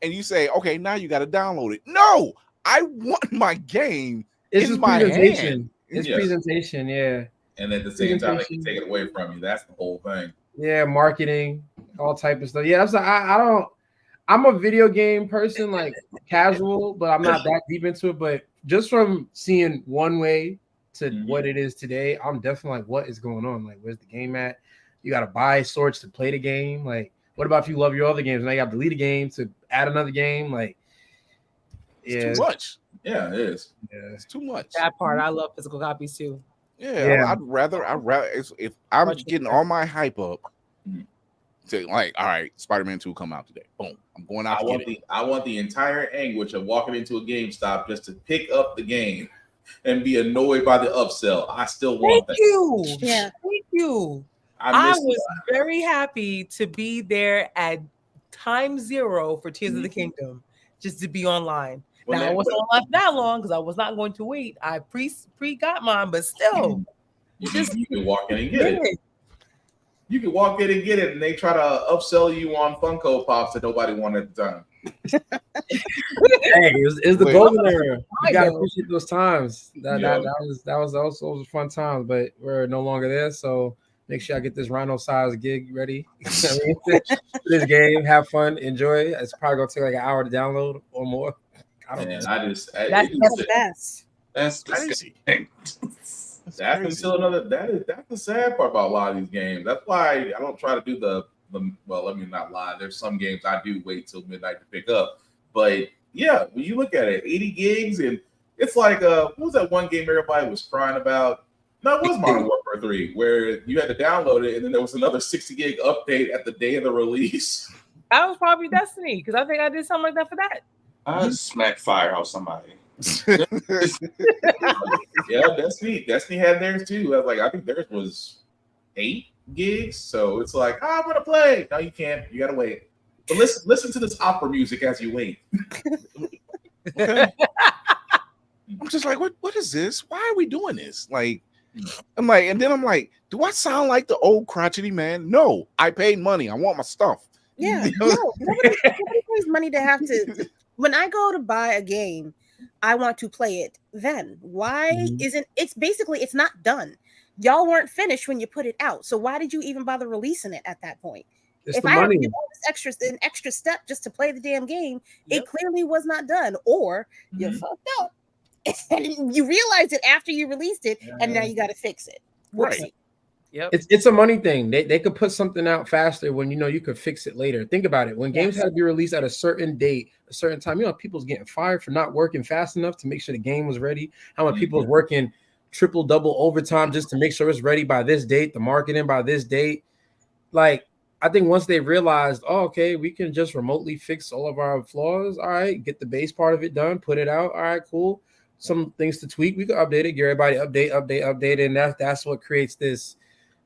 C: and you say, okay, now you got to download it. No, I want my game in my hand.
H: It's presentation,
G: and at the same time, they can take it away from you. That's the whole thing.
H: Yeah, marketing, all type of stuff. Yeah, that's I'm a video game person, like casual, but I'm not that deep into it. But just from seeing one way to what it is today, I'm definitely like, what is going on? Like, where's the game at? You got to buy swords to play the game. Like, what about if you love your other games? Now you got to delete a game to add another game. Like,
C: it's too much.
G: Yeah, it is.
H: Yeah,
C: it's too much.
E: That part, I love physical copies too.
C: Yeah. I'd rather if I'm getting all my hype up. To like, all right, Spider-Man 2 come out today. Boom. I'm going out.
G: I want the entire anguish of walking into a GameStop just to pick up the game and be annoyed by the upsell. I still want that.
E: Thank you. I was very happy to be there at time 0 for Tears of the Kingdom, just to be online. Now I wasn't on that long because I was not going to wait. I pre got mine, but still,
G: you can walk in and get it. You can walk in and get it, and they try to upsell you on Funko Pops that nobody wanted at the time.
H: Hey, it's the golden era. You gotta appreciate those times. That was also fun times, but we're no longer there. So make sure I get this rhino size gig ready. This game, have fun, enjoy. It's probably gonna take like an hour to download or more. I don't know.
E: That's the best.
G: That's crazy. That's the sad part about a lot of these games. That's why I don't try to do the well, let me not lie. There's some games I do wait till midnight to pick up. But yeah, when you look at it, 80 gigs, and it's like what was that one game everybody was crying about? No, it was Modern Warfare 3, where you had to download it, and then there was another 60 gig update at the day of the release.
E: That was probably Destiny, because I think I did something like that for that.
F: I smacked fire out somebody.
G: Yeah, Destiny had theirs too. I think theirs was 8 gigs. So it's like, I'm gonna play. No, you can't. You gotta wait. But listen to this opera music as you wait.
C: I'm just like, what is this? Why are we doing this? Like, I'm like, do I sound like the old crotchety man? No, I paid money. I want my stuff.
D: Yeah, no, nobody pays money to have to. When I go to buy a game, I want to play it then. Why isn't it's basically it's not done. y'all weren't finished when you put it out. So why did you even bother releasing it at that point?
H: It's
D: If
H: the
D: I had to
H: money.
D: do all this an extra step just to play the damn game, it clearly was not done, or you fucked up. And you realized it after you released it, and now you got to fix it. Whoopsie.
C: Right.
E: Yep.
H: It's a money thing. They could put something out faster when you could fix it later. Think about it. When games had to be released at a certain date, a certain time, people's getting fired for not working fast enough to make sure the game was ready. How many people is working triple, double overtime just to make sure it's ready by this date, the marketing by this date. Like, I think once they realized, okay, we can just remotely fix all of our flaws. All right, get the base part of it done, put it out. All right, cool. Some things to tweak, we can update it, get everybody update, and that's what creates this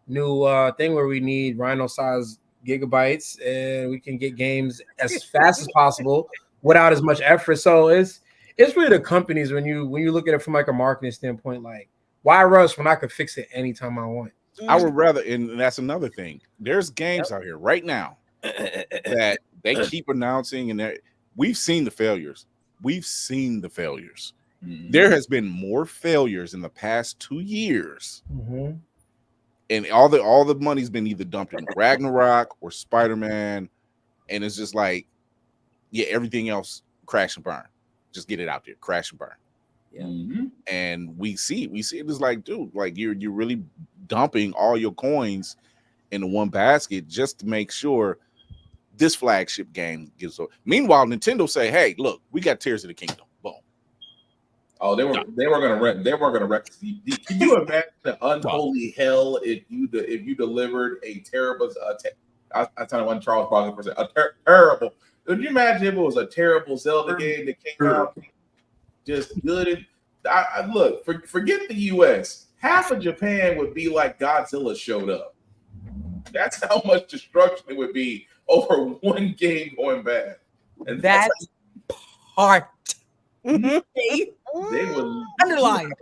H: new thing where we need Rhino size gigabytes, and we can get games as fast as possible without as much effort. So it's really the companies when you look at it from like a marketing standpoint, like, why rush when I could fix it anytime I want?
C: I would rather, and that's another thing. There's games out here right now that they keep announcing, and we've seen the failures. There has been more failures in the past 2 years, and all the money's been either dumped in Ragnarok or Spider-Man, and it's just like, yeah, everything else crash and burn. Just get it out there, crash and burn.
E: Yeah.
C: And we see it. It's like, dude, like you're really dumping all your coins into one basket just to make sure this flagship game gets over. Meanwhile, Nintendo say, "Hey, look, we got Tears of the Kingdom." Boom.
G: Oh, they were gonna wreck. They were gonna wreck. Can you imagine the unholy hell if you delivered a terrible? I tell you one, Charles Barkley for a terrible. Could you imagine if it was a terrible Zelda game that came out just good? Look, forget the U.S. Half of Japan would be like Godzilla showed up. That's how much destruction it would be over one game going bad. And
E: that's part.
G: They would
E: underline.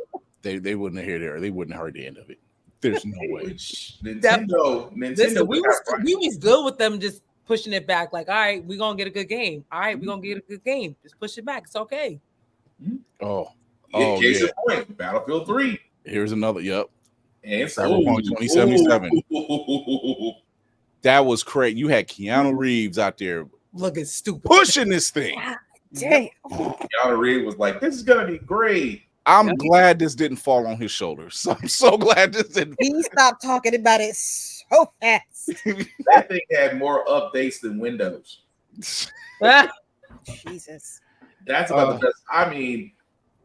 C: They wouldn't hear there. They wouldn't heard the end of it. There's no way.
G: Nintendo.
E: Listen, we was good with them just pushing it back. Like, all right, we're gonna get a good game. All right, we're gonna get a good game. Just push it back. It's okay.
G: Case in point, Battlefield 3.
C: Here's another. Yep.
G: And
C: Cyberpunk 2077. That was crazy. You had Keanu Reeves out there
E: looking stupid,
C: pushing this thing.
D: Dang.
G: Keanu Reeves was like, "This is gonna be great."
C: I'm glad this didn't fall on his shoulders. I'm so glad this didn't.
D: He stopped talking about it so fast.
G: That thing had more updates than Windows.
D: Jesus.
G: That's about the best. I mean,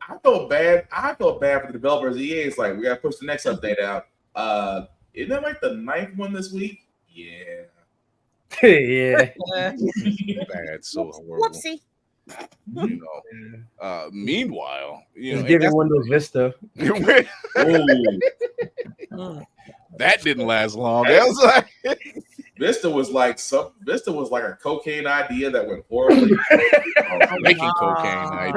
G: I felt bad. For the developers. EA is like, we gotta push the next update out. Isn't that like the 9th one this week? Yeah.
H: Yeah.
C: Bad, so horrible.
D: Whoopsie.
C: Meanwhile,
H: giving Windows Vista.
C: That didn't last long. That was like
G: Vista was like a cocaine idea that went horribly.
C: Making cocaine idea.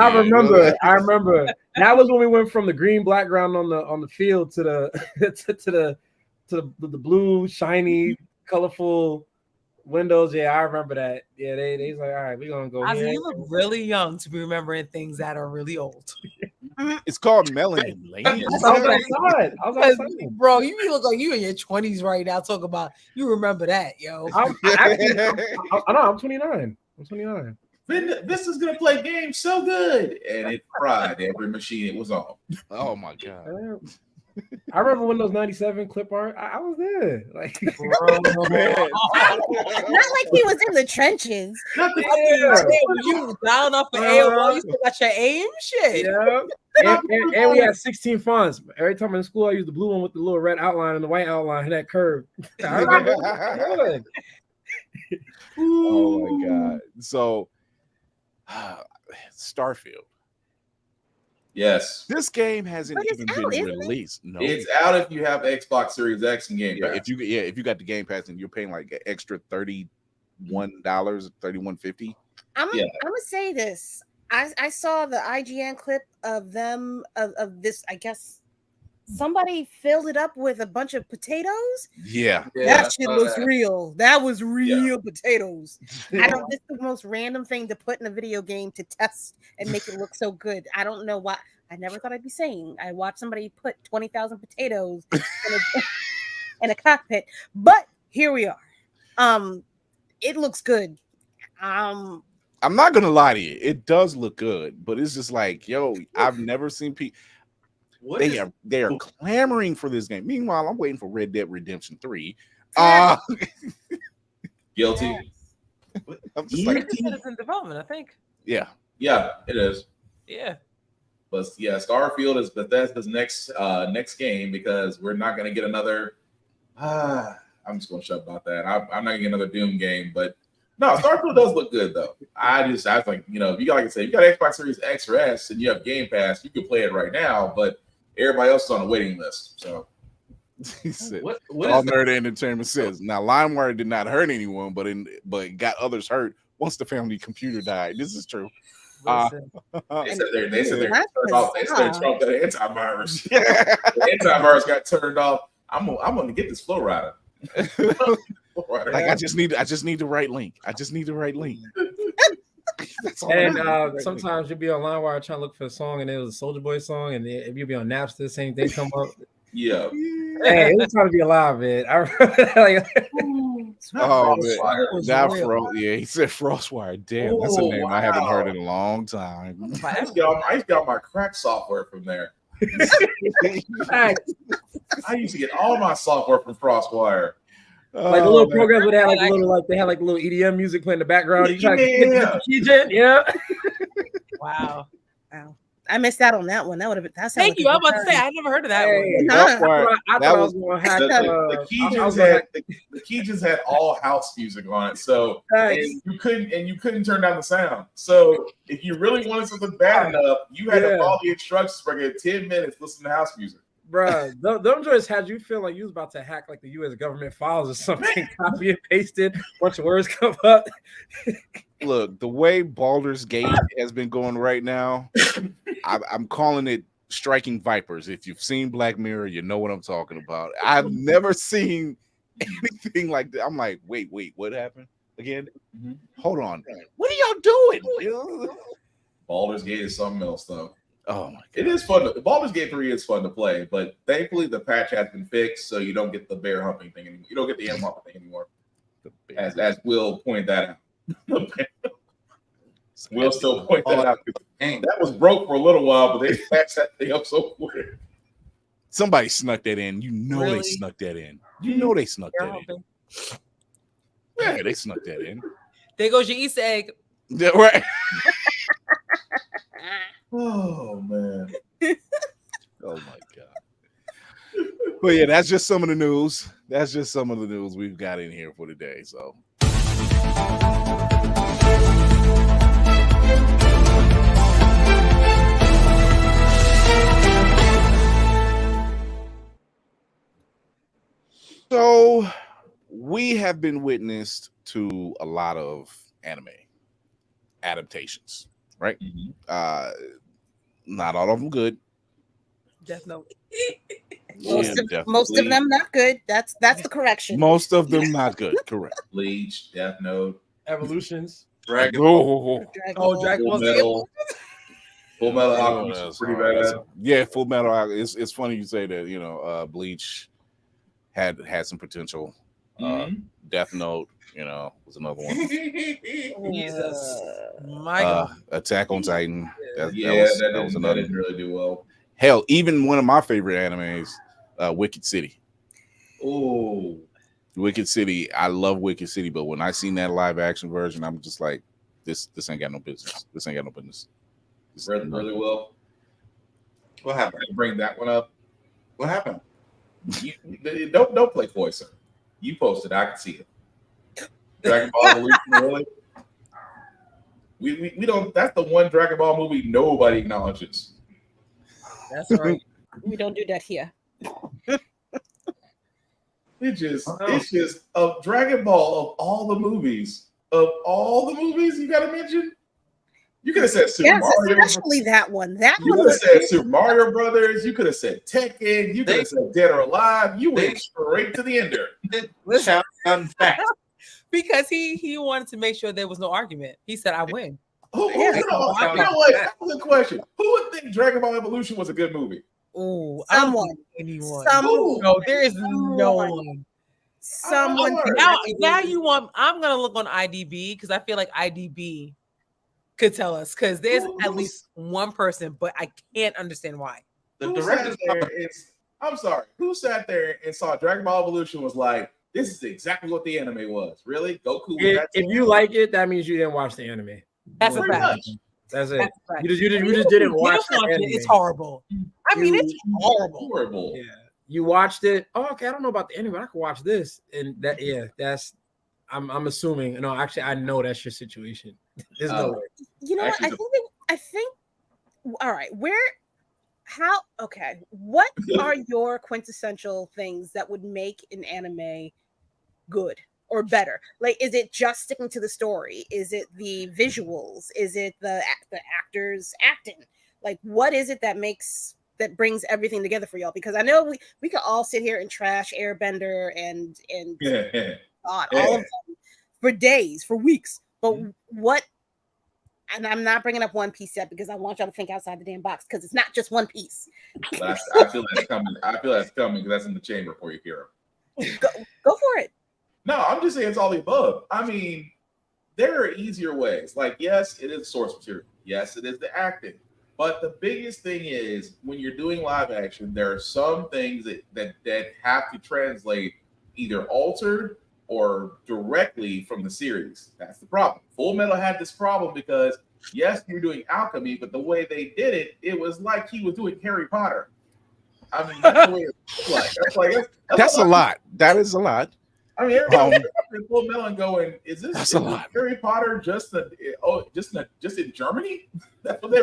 H: I remember. That was when we went from the green background on the field to the to the blue, shiny, colorful windows. Yeah, I remember that. Yeah, they's like, all right, we're gonna go.
E: You look really young to be remembering things that are really old.
C: It's called melanin.
H: I was outside.
E: Bro, you look like you in your 20s right now. Talk about you remember that, yo.
H: I'm 29. I'm 29.
G: This is gonna play games so good, and it fried every machine it was on.
C: Oh my god!
H: I remember Windows 97 clip art. I was there. Like,
D: not like he was in the trenches.
E: You was down off the AOL. You still got your aim shit.
H: Yeah. And we had 16 fonts. Every time in school, I used the blue one with the little red outline and the white outline and that curve.
C: Oh my god! So, Starfield.
G: Yes.
C: This game hasn't even been released. No,
G: it's out if you have Xbox Series X and Game Pass.
C: If you got the Game Pass and you're paying like extra $31, $31.50.
D: I'm gonna say this. I saw the IGN clip of them of this, I guess, somebody filled it up with a bunch of potatoes.
C: Yeah.
D: That shit looks real. That was real potatoes. I don't. This is the most random thing to put in a video game to test and make it look so good. I don't know why. I never thought I'd be saying I watched somebody put 20,000 potatoes in a cockpit, but here we are. It looks good.
C: I'm not gonna lie to you, it does look good, but it's just like, yo, I've never seen people. They are clamoring for this game. Meanwhile, I'm waiting for Red Dead Redemption 3.
G: Guilty.
C: I'm just like,
E: it's in development, I think.
G: Yeah, it is.
E: Yeah.
G: But yeah, Starfield is Bethesda's next game because we're not going to get another. I'm just going to shut about that. I'm not going to get another Doom game, but no, Starfield does look good though. I was like, if you got, like I said, you got Xbox Series X or S and you have Game Pass, you can play it right now, but everybody else is on a waiting list. So
C: he said,
F: what
C: all Nerd Entertainment says. Now, LimeWire did not hurt anyone, but got others hurt once the family computer died. This is true.
G: They said they turned off the antivirus. The antivirus got turned off. I'm gonna get this flow rider.
C: Like I just need the right link. I just need the right link.
H: And sometimes you'll be on LimeWire trying to look for a song, and it was a Soulja Boy song, and if you'll be on Napster, same thing come up.
G: Yeah.
H: Hey, it was trying to be alive, man.
C: He said Frostwire. Damn, that's a name I haven't heard in a long time.
G: I used to get my crack software from there. I used to get all my software from Frostwire.
H: Like the little programs would have they had like little EDM music playing in the background. You try to get the keygen, yeah.
D: Wow. I missed out on that one. That would have been. That's
E: Thank you. I'm about to say I never heard of that one.
H: I thought I was going to hack
G: the Keygens had all house music on it, so and you couldn't turn down the sound. So if you really wanted something bad enough, you had to follow the instructions for 10 minutes, listen to house music.
H: Bruh, them joints had you feel like you was about to hack like the U.S. government files or something, copy and paste it, bunch of words come up.
C: Look, the way Baldur's Gate has been going right now, I'm calling it striking vipers. If you've seen Black Mirror, you know what I'm talking about. I've never seen anything like that. I'm like, wait, what happened again? Hold on, what are y'all doing?
G: Baldur's Gate is something else, though.
C: Oh my God.
G: It is fun. Baldur's Gate 3 is fun to play, but thankfully the patch has been fixed, so you don't get the bear humping thing anymore. You don't get the M humping thing anymore. As Will pointed that out. Will still point that out. That was broke for a little while, but they patched that thing up so quick.
C: Somebody snuck that in. You know they snuck that in. You know they snuck that in. Yeah, they snuck that in.
E: There goes your Easter egg.
C: Yeah, right.
G: Oh man.
C: Oh my God. But yeah, that's just some of the news. That's just some of the news we've got in here for today. So we have been witness to a lot of anime adaptations, right? Not all of them good.
E: Death Note.
D: Most of them not good. That's the correction.
C: Most of them not good. Correct.
G: Bleach, Death Note,
H: Evolutions,
G: Dragon
H: Ball.
E: Dragon Ball.
G: Full Metal Alchemist is pretty bad.
C: Yeah, Full Metal Alchemist. It's funny you say that. Bleach had some potential. Death Note, was another one.
E: Jesus, my God.
C: Attack on Titan. That was another.
G: Didn't really do well.
C: Hell, even one of my favorite animes, Wicked City.
G: Oh,
C: Wicked City. I love Wicked City, but when I seen that live action version, I'm just like, this ain't got no business. This ain't got no business.
G: Really well.
F: What happened?
G: Bring that one up.
F: What happened?
G: Don't play coy, sir. You posted. I can see it. Dragon Ball Evolution, really? We don't. That's the one Dragon Ball movie nobody acknowledges.
E: That's right.
D: We don't do that here.
G: It's just a Dragon Ball of all the movies. Of all the movies you gotta mention. You could have said Super Mario.
D: Especially that one. That
G: you could have said Super Mario Brothers. You could have said Tekken. You could have said Dead or Alive. You went straight to the ender.
E: Because he wanted to make sure there was no argument. He said, "I win."
G: You know what? That was a question. Who would think Dragon Ball Evolution was a good movie?
E: Oh, anyone.
D: No,
E: there is no one.
D: Someone.
E: Now you want? I'm gonna look on IDB because I feel like IDB could tell us because there's at least one person, but I can't understand why.
G: The director I'm sorry. Who sat there and saw Dragon Ball Evolution was like, this is exactly what the anime was. Really? Goku.
H: If you like it, that means you didn't watch the anime.
E: That's a fact.
H: That's it. You just didn't watch the anime.
E: It's horrible. I mean, it's horrible.
G: Yeah.
H: You watched it. Oh, okay. I don't know about the anime, but I can watch this. And that, that's. I'm assuming. No, actually, I know that's your situation. There's no way.
D: You know what? I think. All right. Okay. What are your quintessential things that would make an anime good or better? Like, is it just sticking to the story? Is it the visuals? Is it the actors acting? Like, what is it that brings everything together for y'all? Because I know we could all sit here and trash Airbender and God, all of them for days, for weeks. But what? And I'm not bringing up One Piece yet because I want y'all to think outside the damn box because it's not just One Piece.
G: But I feel that's coming. I feel that's coming because that's in the chamber for you, Kira.
D: Go for it.
G: No, I'm just saying it's all the above. I mean, there are easier ways. Like, yes, it is source material. Yes, it is the acting. But the biggest thing is when you're doing live action, there are some things that have to translate either altered or directly from the series. That's the problem. Full Metal had this problem because, yes, you're doing alchemy, but the way they did it was like he was doing Harry Potter. I mean, that's the way it's like.
C: That's a lot. That is a lot.
G: I mean, everybody Full Metal and going, is this Harry Potter just in Germany? That's what they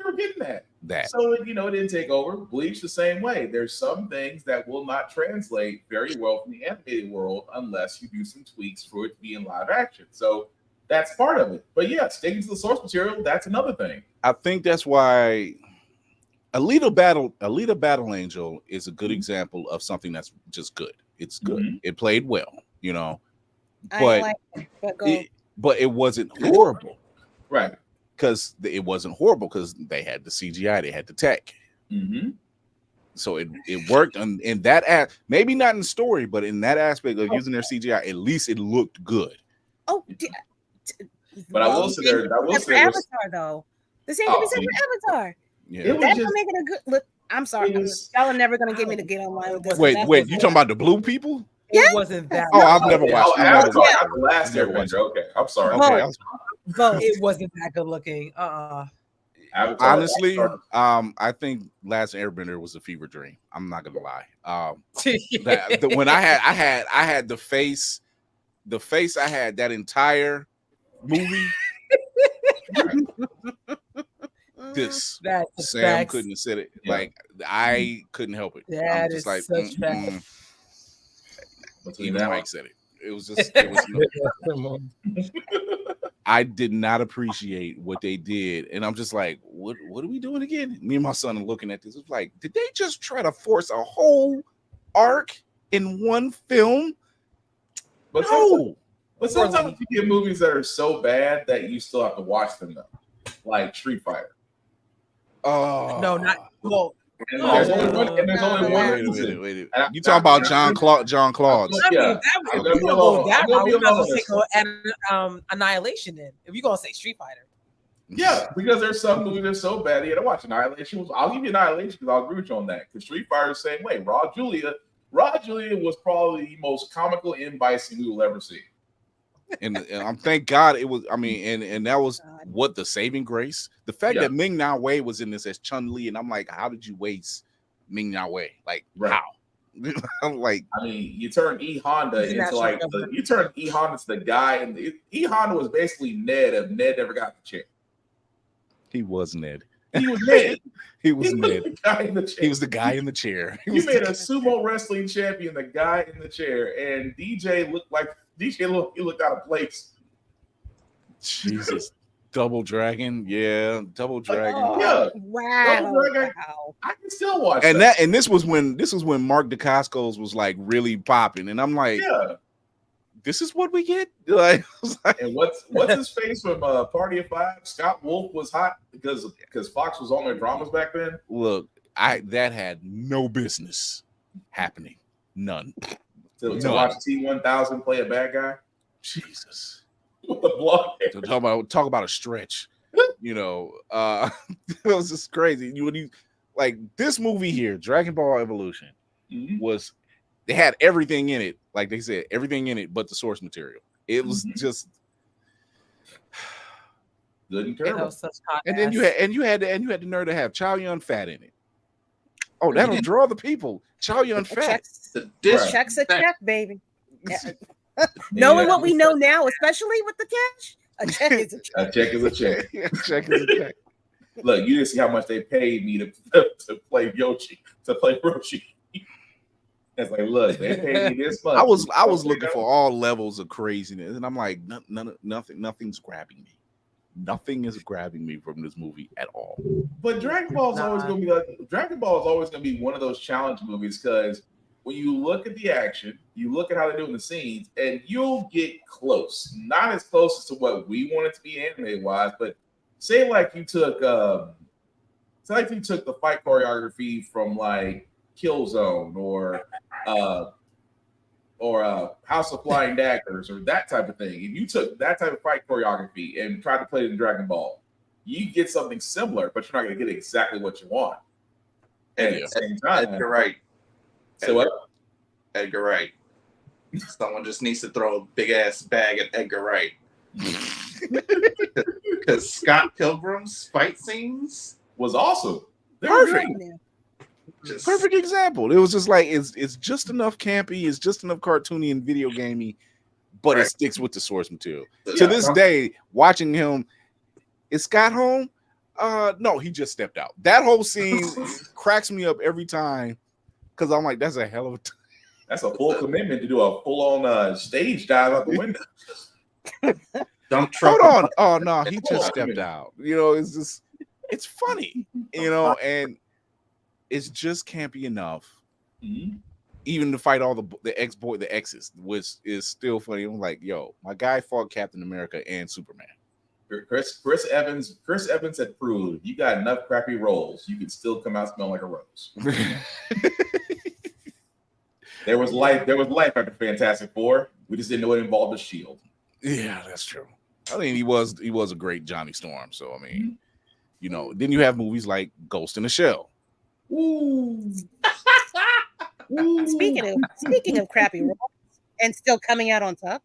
G: were getting at. So, it didn't take over. Bleach the same way. There's some things that will not translate very well from the animated world unless you do some tweaks for it to be in live action. So that's part of it. But yeah, sticking to the source material, that's another thing.
C: I think that's why Alita Battle Angel is a good example of something that's just good. It's good. Mm-hmm. It played well, but it wasn't horrible.
G: Right.
C: Because it wasn't horrible because they had the CGI, they had the tech.
G: Mm-hmm.
C: So it worked in that maybe not in story, but in that aspect of using their CGI, at least it looked good.
D: Oh,
G: but I will say
D: Avatar though. The same can be said for Avatar.
C: Yeah,
D: that's making a good look. I'm sorry, y'all are never gonna get me to get online with this.
C: Wait, you talking about the blue people?
D: Yeah?
E: It wasn't that.
C: Oh, I've never watched.
G: The last Airbender. Okay, I'm sorry.
C: Okay,
E: it wasn't that good looking.
C: Honestly, I think Last Airbender was a fever dream. I'm not gonna lie. When I had the face I had that entire movie. Sam couldn't have said it. Yeah. Like I couldn't help it. I'm just like even Mike said it. It was I did not appreciate what they did, and I'm just like, what are we doing again? Me and my son are looking at this. It's like, did they just try to force a whole arc in one film?
G: But no. But sometimes you get movies that are so bad that you still have to watch them though, like Street Fighter.
C: Oh
E: no, not well.
G: And there's only one.
C: Wait. You talking about John Claude?
E: I mean, we're not gonna take Annihilation in. If you're gonna say Street Fighter.
G: Yeah, because there's some movies that are so bad you gotta watch Annihilation. I'll give you Annihilation because I'll agree with you on that. Because Street Fighter the same way. Raw Julia was probably the most comical in-bison we will ever see.
C: And I'm thank God it was. I mean, and that was what the saving grace. The fact that Ming Na Wei was in this as Chun-Li, and I'm like, how did you waste Ming Na Wei? Like, how? I'm like,
G: I mean, you turn E Honda into like you turn E Honda to the guy, and E Honda was basically Ned if Ned never got the chair.
C: He was Ned.
G: He was Ned.
C: He was Ned.
G: The guy in the chair.
C: He was the guy in the chair.
G: You made a sumo wrestling champion the guy in the chair, and DJ looked out of place.
C: Jesus. Double Dragon, yeah, Double Dragon.
G: Yeah,
D: Wow.
G: Double Dragon.
D: Wow.
G: I can still watch
C: And this was when Mark Dacascos was like really popping, and I'm like,
G: yeah.
C: This is what we get. Like,
G: And what's his face from Party of Five? Scott Wolf was hot because Fox was on their dramas back then.
C: Look, that had no business happening. None.
G: To watch T1000 play a bad guy.
C: Jesus.
G: With the blonde hair.
C: Talk about a stretch. You know, it was just crazy. You like this movie here, Dragon Ball Evolution, was they had everything in it, like they said, everything in it but the source material. It was just
G: good and terrible.
C: And then you had the nerve to have Chow Yun Fat in it. Oh, that'll draw the people. Chow Yun Fat.
D: Check's a check, baby. Knowing what we know now, especially with the cash, a check is a check.
G: A check is a check.
C: A check is a check.
G: Look, you didn't see how much they paid me to play Yoshi, to play Roshi. It's like, look, they paid me this much.
C: I was looking for all levels of craziness, and I'm like, nothing's grabbing me. Nothing is grabbing me from this movie at all.
G: But Dragon Ball is always going to be one of those challenge movies because when you look at the action, you look at how they're doing the scenes, and you'll get close. Not as close as to what we want it to be anime-wise, but say like you took the fight choreography from like Killzone or House of Flying Daggers or that type of thing. If you took that type of fight choreography and tried to play it in Dragon Ball, you get something similar, but you're not going to get exactly what you want. And at the same time,
F: Edgar Wright.
G: So what?
F: Edgar Wright. Someone just needs to throw a big ass bag at Edgar Wright. Because Scott Pilgrim's fight scenes
G: was awesome.
C: Perfect. Perfect example. It was just like it's just enough campy, it's just enough cartoony and video gamey, but it sticks with the source material. To this day, watching him, is Scott home? No, he just stepped out. That whole scene cracks me up every time because I'm like, that's a hell of a time.
G: That's a full commitment to do a full-on stage dive out the window.
C: Hold on. Oh no, he just stepped out. You know, it's funny, you know, and it's just campy enough. Even to fight all the exes, which is still funny. I'm like, yo, my guy fought Captain America and Superman.
G: Chris Evans had proved you got enough crappy roles, you can still come out smelling like a rose. There was life after Fantastic Four. We just didn't know it involved a shield.
C: Yeah, that's true. I mean, he was a great Johnny Storm. So I mean, you know, then you have movies like Ghost in the Shell.
D: Ooh. Speaking of crappy roles and still coming out on top.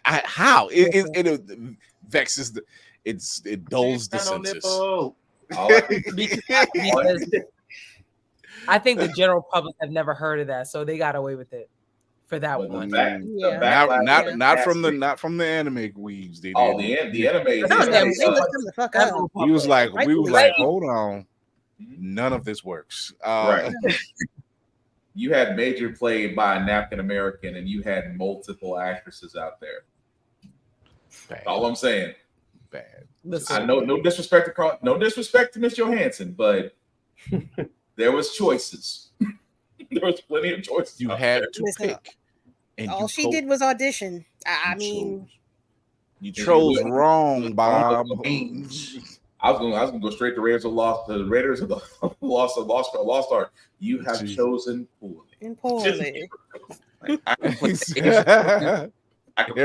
C: How it vexes it dulls the senses.
E: I think the general public have never heard of that, so they got away with it for that one.
C: Not from the anime weeds.
G: The anime.
C: We was like, hold on, none of this works.
G: Right. You had Major played by a Napkin American, and you had multiple actresses out there. Bad. All I'm saying.
C: Bad.
G: I know, no disrespect to Miss Johansson, but there was choices. There was plenty of choices.
C: You had to pick.
D: And all she did was audition. I mean,
C: you chose wrong, Bob.
G: I was gonna go straight to Raiders of the Lost Ark. You have chosen poorly.
F: I can play.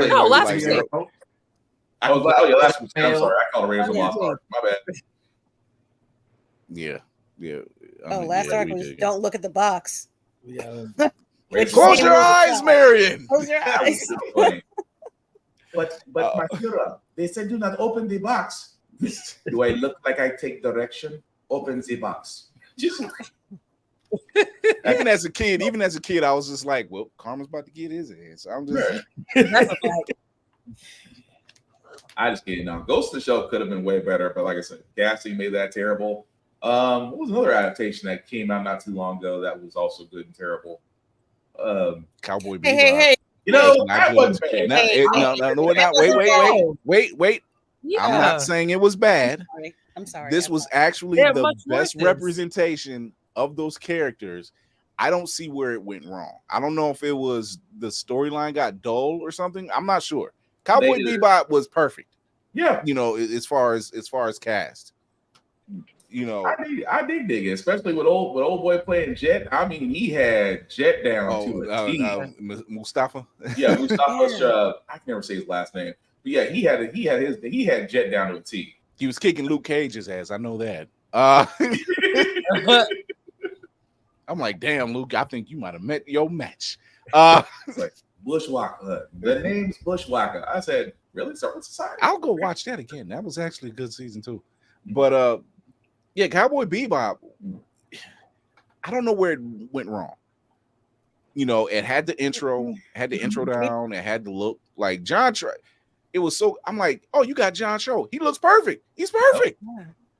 E: Last week.
G: Last week. I'm sorry, I called Raiders of the Lost Ark. My bad.
C: Yeah.
D: Last Ark was don't look at the box.
H: Yeah.
C: Close your eyes, Marion.
D: Close your eyes.
G: But my Führer, they said do not open the box. Do I look like I take direction? Open the box.
C: Even as a kid, I was just like, well, Karma's about to get his ass. I'm just
G: I just kidding. Now, Ghost in the Shell could have been way better, but like I said, casting made that terrible. What was another adaptation that came out not too long ago that was also good and terrible?
C: Cowboy Bebop.
D: Hey.
G: You know, that wasn't bad.
C: No, we're not. Wait.
E: Yeah.
C: I'm not saying it was bad.
D: I'm sorry.
C: This was actually
E: They're
C: the
E: much
C: best
E: worse.
C: representation of those characters. I don't see where it went wrong. I don't know if it was the storyline got dull or something. I'm not sure. Cowboy Bebop was perfect.
G: Yeah,
C: you know, as far as cast. You know,
G: I did dig it, especially with old boy playing Jet. I mean, he had Jet down to a T.
C: Mustafa.
G: Yeah, Mustafa. I can never say his last name, but yeah, he had Jet down to a T.
C: He was kicking Luke Cage's ass. I know that. I'm like, damn, Luke. I think you might have met your match.
G: It's like Bushwhacker. The name's Bushwhacker. I said, really? Society?
C: I'll go watch that again. That was actually a good season too. But yeah, Cowboy Bebop. I don't know where it went wrong. You know, it had the intro down. It had the look like John. It was so. I'm like, oh, you got John Cho. He looks perfect. He's perfect.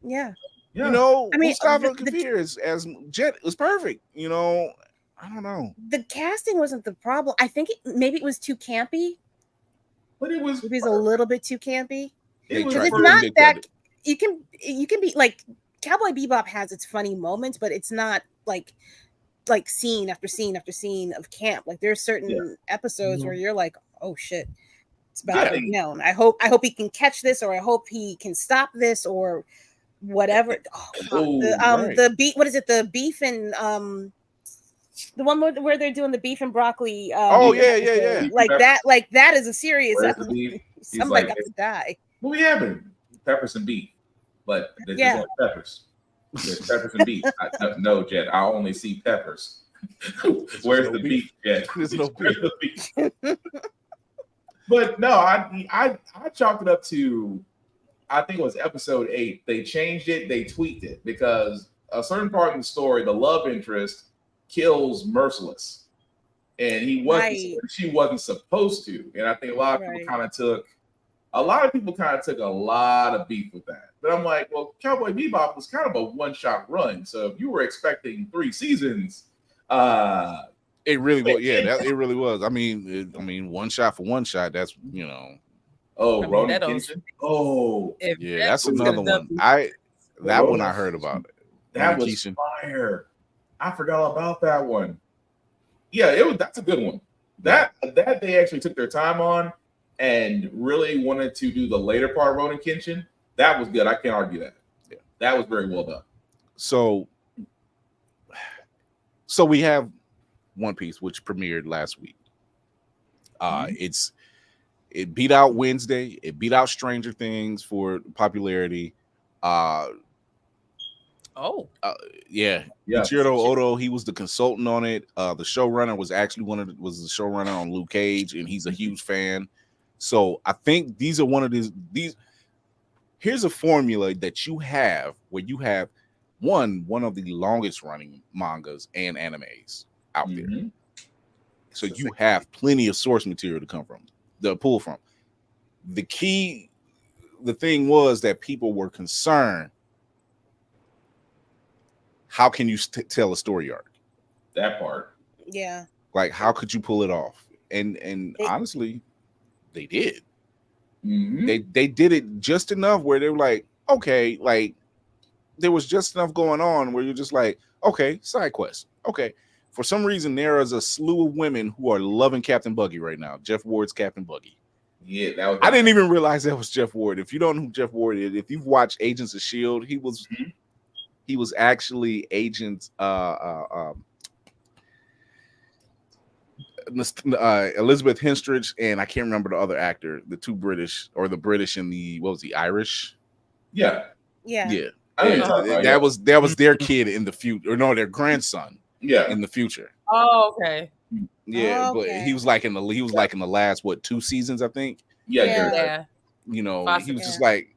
D: Yeah.
C: You know,
D: I mean,
C: Mustafa Kafir as Jet was perfect. You know, I don't know.
D: The casting wasn't the problem. I think maybe it was too campy.
G: But it was
D: a little bit too campy.
G: It's
D: not that you can be like Cowboy Bebop has its funny moments, but it's not like scene after scene after scene of camp. Like there's certain episodes where you're like, oh shit, it's about to go down. I hope he can catch this, or I hope he can stop this, or whatever. The beef. What is it? The beef and the one where they're doing the beef and broccoli.
C: Yeah.
D: Like that is a serious. Somebody got to die.
G: What we having? Peppers and beef, but there's just only peppers. There's peppers and beef. No, Jet. I only see peppers. Where's the beef, Jet?
C: There's no beef.
G: But no, I chalked it up to, I think it was episode 8. They changed it, they tweaked it, because a certain part in the story, the love interest kills Merciless, and she wasn't supposed to. And I think a lot of people kind of took a lot of beef with that. But I'm like, well, Cowboy Bebop was kind of a one-shot run. So if you were expecting 3 seasons,
C: it really was. Yeah, it really was. I mean, one shot for one shot. That's, you know.
G: Oh, Ronan Kenshin. Oh,
C: yeah, that's another one. That one I heard about it.
G: That was fire. I forgot all about that one. Yeah, that's a good one. That they actually took their time on and really wanted to do the later part of Ronan Kenshin. That was good. I can't argue that. Yeah, that was very well done.
C: So we have One Piece, which premiered last week. It beat out Wednesday. It beat out Stranger Things for popularity. Yeah. Ichiro Odo, he was the consultant on it. The showrunner was actually was the showrunner on Luke Cage, and he's a huge fan. So I think these are one of these. Here's a formula that you have where you have one of the longest running mangas and animes out there. So you have plenty of source material to pull from. The thing was that people were concerned. How can you tell a story arc?
G: That part.
D: Yeah.
C: Like, how could you pull it off? And honestly, they did. They did it just enough where they were like, okay, like there was just enough going on where you're just like, okay, side quest. Okay. For some reason, there is a slew of women who are loving Captain Buggy right now. Jeff Ward's Captain Buggy.
G: Yeah,
C: I didn't even realize that was Jeff Ward. If you don't know who Jeff Ward is, if you've watched Agents of S.H.I.E.L.D., he was actually Agent Elizabeth Henstridge, and I can't remember the other actor, the two British, or the British and the, what was he, Irish?
G: Yeah.
C: That was their kid in the future, or no, their grandson.
G: Yeah,
C: in the future.
E: Oh, okay.
C: Yeah, but he was like in the last 2 seasons, I think.
G: Yeah.
C: You know, he was just like,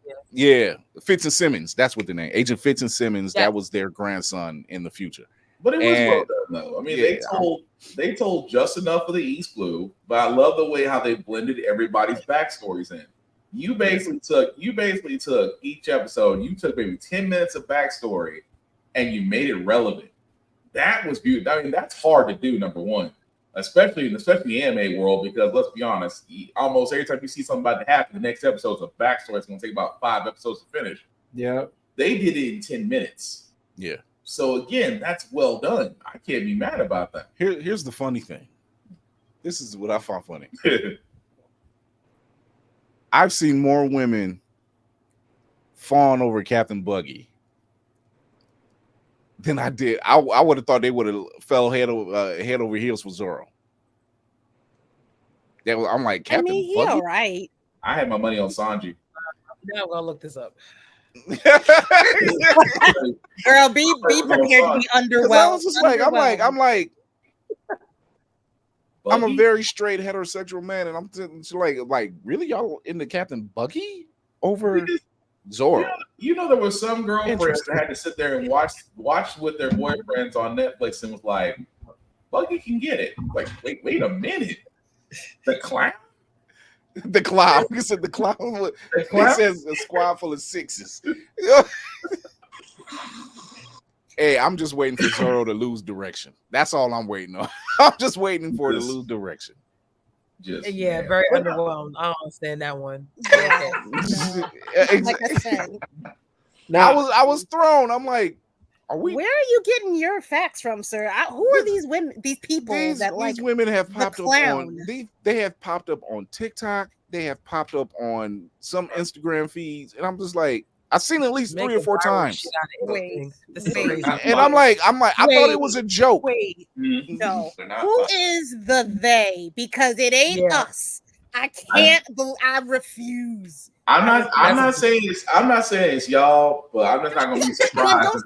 C: Fitz and Simmons. That's what the name. Agent Fitz and Simmons. That was their grandson in the future.
G: But it was well done, though. I mean, they told just enough of the East Blue, but I love the way how they blended everybody's backstories in. You basically took each episode. You took maybe 10 minutes of backstory, and you made it relevant. That was beautiful. I mean, that's hard to do. Number one, especially in the anime world, because let's be honest, almost every time you see something about to happen, the next episode's a backstory. It's going to take about 5 episodes to finish.
H: Yeah,
G: they did it in 10 minutes.
C: Yeah.
G: So again, that's well done. I can't be mad about that.
C: Here's the funny thing. This is what I found funny. I've seen more women fawn over Captain Buggy than I did. I would have thought they would have fell head over heels for Zoro. I'm like, Captain Buggy?
D: He all right.
G: I had my money on Sanji.
E: Now I'm gonna look this up.
D: Girl, be prepared to be underwhelmed.
C: I was just like, I'm a very straight heterosexual man, and I'm like, really, y'all into Captain Buggy over Zoro?
G: You know, there was some girlfriends that had to sit there and watch with their boyfriends on Netflix and was like, Buggy can get it. Like, wait a minute, the clown.
C: The clown. He said the clown. He says a squad full of sixes. Hey, I'm just waiting for Zoro to lose direction. That's all I'm waiting on. I'm just waiting for it to lose direction.
E: Yeah, very underwhelmed. I don't understand that one.
D: Yeah.
C: Exactly.
D: Like I said.
C: Now, I was thrown. I'm like, are we?
D: Where are you getting your facts from, sir? Who are these women? These people that like
C: these women have popped
D: the
C: up
D: clown.
C: on. They have popped up on TikTok. They have popped up on some Instagram feeds, and I'm just like, I've seen it at least 3 or 4 times.
D: Wait,
E: this is crazy.
C: And I'm like, I thought it was a joke.
D: Wait, no. Who is the they? Because it ain't us. I can't. I refuse.
G: I'm not saying it's y'all, but I'm just not gonna be surprised.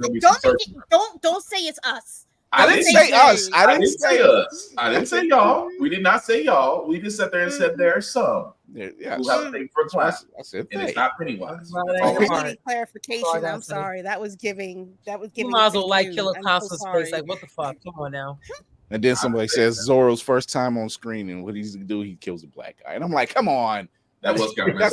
D: Don't say it's us.
C: I didn't say us.
G: I didn't say us. I didn't say y'all. We did not say y'all. We just sat there and said there's some who have a thing for class.
C: I said
G: and it's not Pennywise.
D: I need clarification. I'm sorry. That was giving.
E: You might as well like Killer Constance face. Like, what the fuck? Come on now.
C: And then somebody says Zoro's first time on screen, and what he's gonna do, he kills a black guy. And I'm like, come on, that's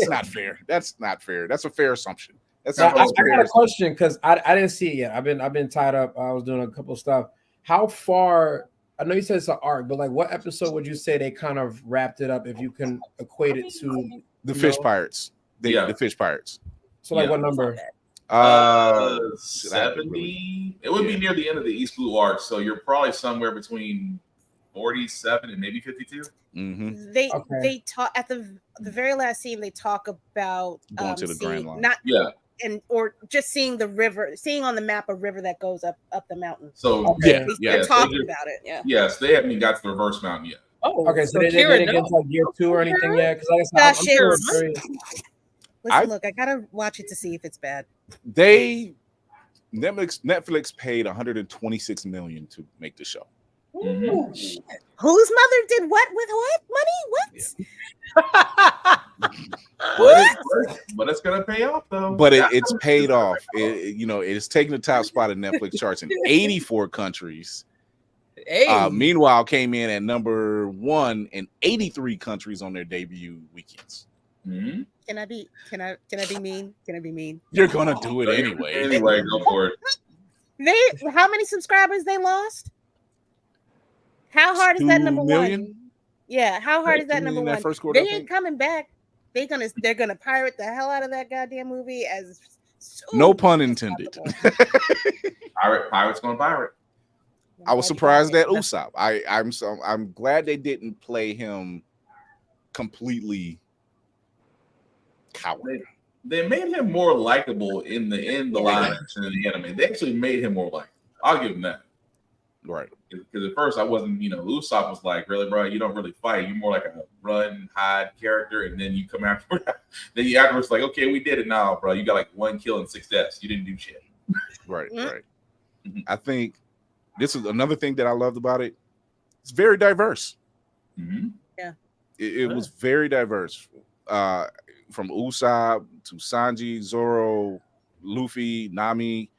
C: not fair. That's not fair. That's a fair assumption. That's not
H: I got a question because I didn't see it yet. I've been tied up. I was doing a couple of stuff. How far? I know you said it's an arc, but like, what episode would you say they kind of wrapped it up? If you can equate it to
C: the Fish Pirates, the Fish Pirates.
H: So like, what number?
G: 70. It would be near the end of the East Blue arc, so you're probably somewhere between 47 and maybe 52.
C: Mm-hmm.
D: They talk at the very last scene. They talk about
C: going to the Grand Line.
D: Or just seeing the river, seeing on the map a river that goes up the mountain.
G: So
D: they're talking about it. Yeah.
G: Yes, they haven't even got to the reverse mountain yet.
H: Oh, okay. So they didn't get to like year 2 or anything yet? Because I'm sure.
D: Listen, look, I gotta watch it to see if it's bad.
C: Netflix paid $126 million to make the show.
D: Mm-hmm. Whose mother did what with what money? What?
G: But it's gonna pay off though.
C: But it's paid off. It's taking the top spot in Netflix charts in 84 countries. Meanwhile, came in at number 1 in 83 countries on their debut weekends.
G: Mm-hmm.
D: Can I be mean? Can I be mean?
C: You're gonna do it anyway.
G: Anyway, go for it.
D: How many subscribers they lost? How hard is that number 1? Yeah, how hard is that number 1?
C: First quarter,
D: they ain't coming back. They're gonna pirate the hell out of that goddamn movie as
C: no pun intended.
G: Pirate's gonna pirate.
C: I was surprised at Usopp. I'm glad they didn't play him completely coward.
G: They made him more likable in the live action and the anime. They actually made him more likable. I'll give him that.
C: Right.
G: Because at first I wasn't, Usopp was like, really, bro, you don't really fight. You're more like a run, hide character, and then you come after. Then you afterwards like, okay, we did it now, bro. You got like 1 kill and 6 deaths. You didn't do shit.
C: Right. Mm-hmm. I think this is another thing that I loved about it. It's very diverse.
G: Mm-hmm.
D: Yeah.
C: It was very diverse. From Usopp to Sanji, Zoro, Luffy, Nami.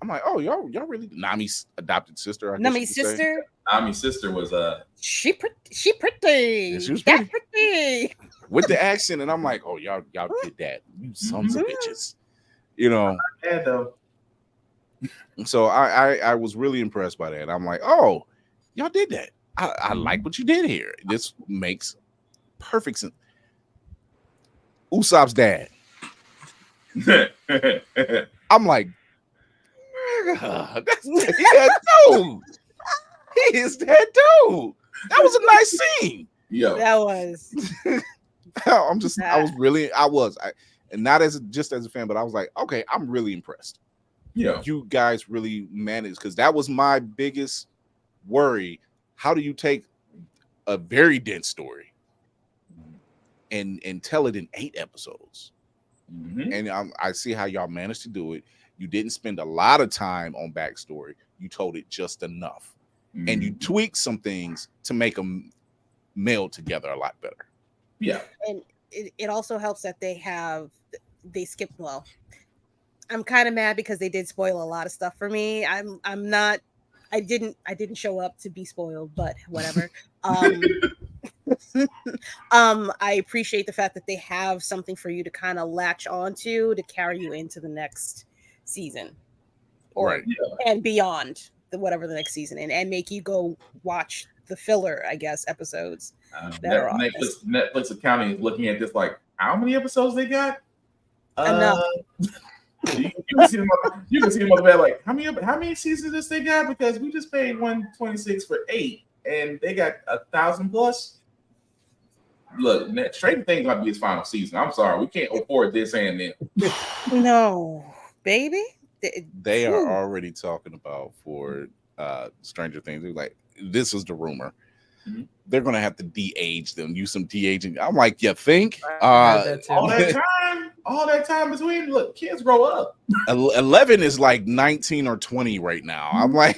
C: I'm like, oh, y'all really Nami's adopted sister.
D: Nami's sister.
G: Nami's sister was
D: she pretty.
C: Yeah, she was pretty with the accent, and I'm like, oh, y'all did that, you sons of bitches,
G: Yeah, though.
C: So I was really impressed by that. I'm like, oh, y'all did that. I like what you did here. This makes perfect sense. Usopp's dad. I'm like, that's that dude. He is that dude. That was a nice scene.
G: Yeah,
D: that was.
C: And not as just as a fan, but I was like, okay, I'm really impressed.
G: Yeah,
C: You guys really managed, because that was my biggest worry. How do you take a very dense story and tell it in 8 episodes? And I see how y'all managed to do it. You didn't spend a lot of time on backstory. You told it just enough, and you tweaked some things to make them meld together a lot better.
G: Yeah,
D: and it also helps that they skipped. Well, I'm kind of mad because they did spoil a lot of stuff for me. I didn't show up to be spoiled, but whatever. I appreciate the fact that they have something for you to kind of latch onto to carry you into the next season, and beyond whatever the next season, and make you go watch the filler, I guess, episodes.
G: Netflix accounting is looking at this like, how many episodes they got?
D: Enough.
G: You can see them on the bed like, how many seasons this they got? Because we just paid $126 for 8, and they got 1,000 plus. Look, Stranger Things might be his final season. I'm sorry, we can't afford this and then.
D: No, baby.
C: They are already talking about for Stranger Things. They're like, this is the rumor. They're gonna have to de-age them, use some de-aging. I'm like, you think?
G: All that time between. Look, kids grow up.
C: 11 is like 19 or 20 right now. I'm like,